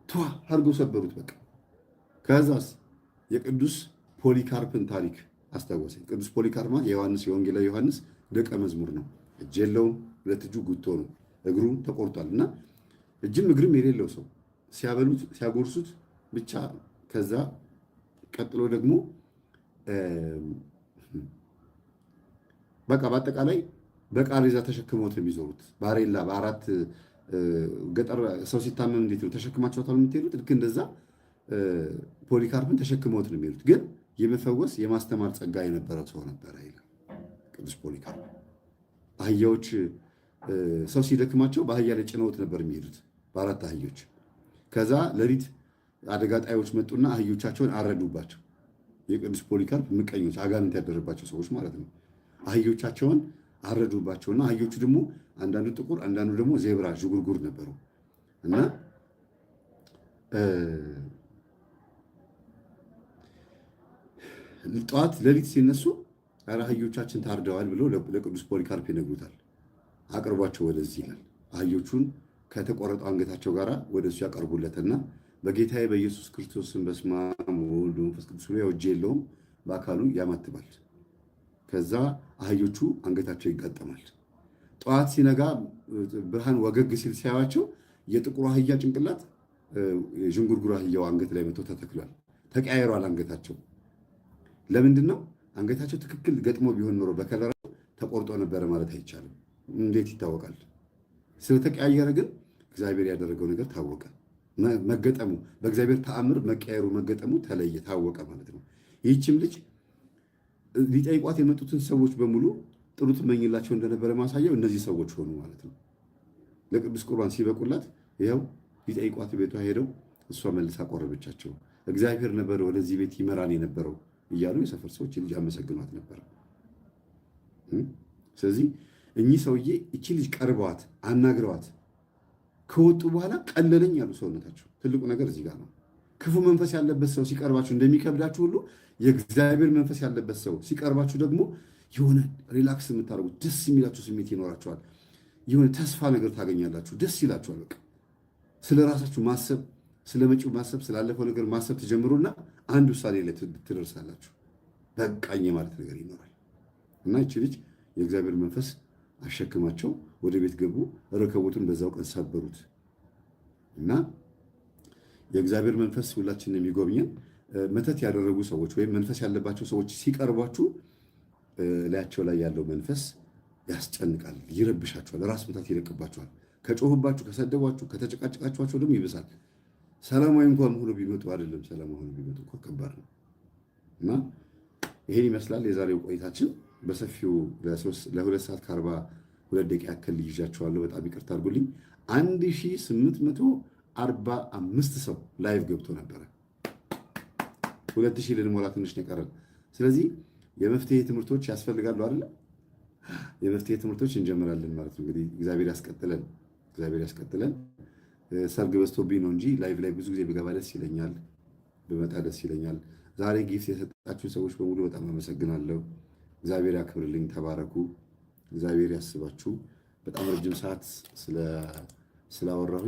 ተዋ አድርገው ሰበሩት። በቃ ከዛስ የቅዱስ ፖሊካርፕን ታሪክ አስታወሰኝ። ቅዱስ ፖሊካርፕ የዮሐንስ የወንጌላዊ ዮሐንስ ደቀ መዝሙር ነው። እጅ የለውም፣ 2 እጁ ጉቶ ነው፣ እግሩ ተቆርጧል እና እጅም እግርም የሌለው ሰው ሲያበሉት ሲያጎርሱት ብቻ። ከዛ ቀጥሎ ደግሞ በቃ በአጠቃላይ በቃሬዛ ተሸክመውት ነው የሚዞሩት። ባሬላ በ4 ገጠር ሰው ሲታመም እንዴት ነው ተሸክማቸውታል የምትሄዱት? ልክ እንደዛ ፖሊካርፕን ተሸክመውት ነው የሚሄዱት። ግን የመፈወስ የማስተማር ጸጋ የነበረው ሰው ነበረ ይላል ቅዱስ ፖሊካርፕ። አህያዎች ሰው ሲደክማቸው በአህያ ላይ ጭነውት ነበር የሚሄዱት፣ በ4 አህዮች። ከዛ ሌሊት አደጋ ጣዮች መጡና አህዮቻቸውን አረዱባቸው። የቅዱስ ፖሊካርፕ ምቀኞች፣ አጋንንት ያደረባቸው ሰዎች ማለት ነው። አህዮቻቸውን አረዱባቸውና አህዮቹ ደግሞ አንዳንዱ ጥቁር አንዳንዱ ደግሞ ዜብራ ዥጉርጉር ነበሩ እና ጠዋት ሌሊት ሲነሱ አህዮቻችን ታርደዋል ብለው ለቅዱስ ፖሊካርፕ ይነግሩታል። አቅርቧቸው ወደዚህ ይላል። አህዮቹን ከተቆረጠው አንገታቸው ጋር ወደሱ ያቀርቡለትና በጌታዬ በኢየሱስ ክርስቶስን በስመ አብ ወወልድ ወመንፈስ ቅዱስ ብሎ እጅ የለውም በአካሉ ያማትባል። ከዛ አህዮቹ አንገታቸው ይጋጠማል። ጠዋት ሲነጋ ብርሃን ወገግ ሲል ሲያዩአቸው የጥቁሩ አህያ ጭንቅላት የዥንጉርጉር አህያው አንገት ላይ መጥቶ ተተክሏል። ተቀያይሯል አንገታቸው። ለምንድን ነው? አንገታቸው ትክክል ገጥሞ ቢሆን ኖሮ በከለራው ተቆርጦ ነበረ ማለት አይቻልም። እንዴት ይታወቃል? ስለተቀያየረ ግን እግዚአብሔር ያደረገው ነገር ታወቀ። መገጠሙ በእግዚአብሔር ተአምር መቀየሩ መገጠሙ ተለየ ታወቀ ማለት ነው። ይህችም ልጅ ሊጠይቋት የመጡትን ሰዎች በሙሉ ጥሩ ትመኝላቸው እንደነበረ ማሳየው እነዚህ ሰዎች ሆኑ ማለት ነው። ለቅዱስ ቁርባን ሲበቁላት ይኸው ሊጠይቋት ቤቷ ሄደው እሷ መልሳ ቆረበቻቸው። እግዚአብሔር ነበረ ወደዚህ ቤት ይመራን የነበረው እያሉ የሰፈር ሰዎች ልጅ አመሰግኗት ነበር። ስለዚህ እኚህ ሰውዬ እቺ ልጅ ቀርበዋት አናግረዋት ከወጡ በኋላ ቀለለኝ ያሉ ሰውነታቸው። ትልቁ ነገር እዚህ ጋር ነው። ክፉ መንፈስ ያለበት ሰው ሲቀርባችሁ እንደሚከብዳችሁ ሁሉ የእግዚአብሔር መንፈስ ያለበት ሰው ሲቀርባችሁ ደግሞ የሆነ ሪላክስ የምታደርጉት ደስ የሚላችሁ ስሜት ይኖራችኋል። የሆነ ተስፋ ነገር ታገኛላችሁ። ደስ ይላችኋል። በቃ ስለ ራሳችሁ ማሰብ፣ ስለ መጪው ማሰብ፣ ስላለፈው ነገር ማሰብ ትጀምሩና አንድ ውሳኔ ላይ ትደርሳላችሁ። በቃኝ ማለት ነገር ይኖራል እና ይቺ ልጅ የእግዚአብሔር መንፈስ አሸክማቸው ወደ ቤት ገቡ። ረከቦቱን በዛው ቀን ሰበሩት እና የእግዚአብሔር መንፈስ ሁላችንን የሚጎብኘን መተት ያደረጉ ሰዎች ወይም መንፈስ ያለባቸው ሰዎች ሲቀርቧችሁ ላያቸው ላይ ያለው መንፈስ ያስጨንቃል፣ ይረብሻችኋል፣ ራስ ምታት ይለቅባችኋል። ከጮህባችሁ፣ ከሰደቧችሁ፣ ከተጨቃጨቃችኋቸው ደግሞ ይብሳል። ሰላማዊ እንኳን ሆኖ ቢመጡ አይደለም ሰላማዊ ሆኖ ቢመጡ እኮ ከባድ ነው እና ይሄን ይመስላል የዛሬው ቆይታችን። በሰፊው ለ2 ሰዓት ከ42 ደቂቃ ያክል ይዣቸዋለሁ። በጣም ይቅርታ አድርጉልኝ። 1845 ሰው ላይቭ ገብቶ ነበረ። 2000 ልንሞላ ትንሽ ነው የቀረን። ስለዚህ የመፍትሄ ትምህርቶች ያስፈልጋሉ አይደለ? የመፍትሄ ትምህርቶች እንጀምራለን ማለት ነው። እንግዲህ እግዚአብሔር ያስቀጥለን፣ እግዚአብሔር ያስቀጥለን። ሰርግ በዝቶብኝ ነው እንጂ ላይቭ ላይ ብዙ ጊዜ ብገባ ደስ ይለኛል፣ ብመጣ ደስ ይለኛል። ዛሬ ጊፍት የሰጣችሁ ሰዎች በሙሉ በጣም አመሰግናለሁ። እግዚአብሔር ያክብርልኝ። ተባረኩ። እግዚአብሔር ያስባችሁ። በጣም ረጅም ሰዓት ስላወራሁ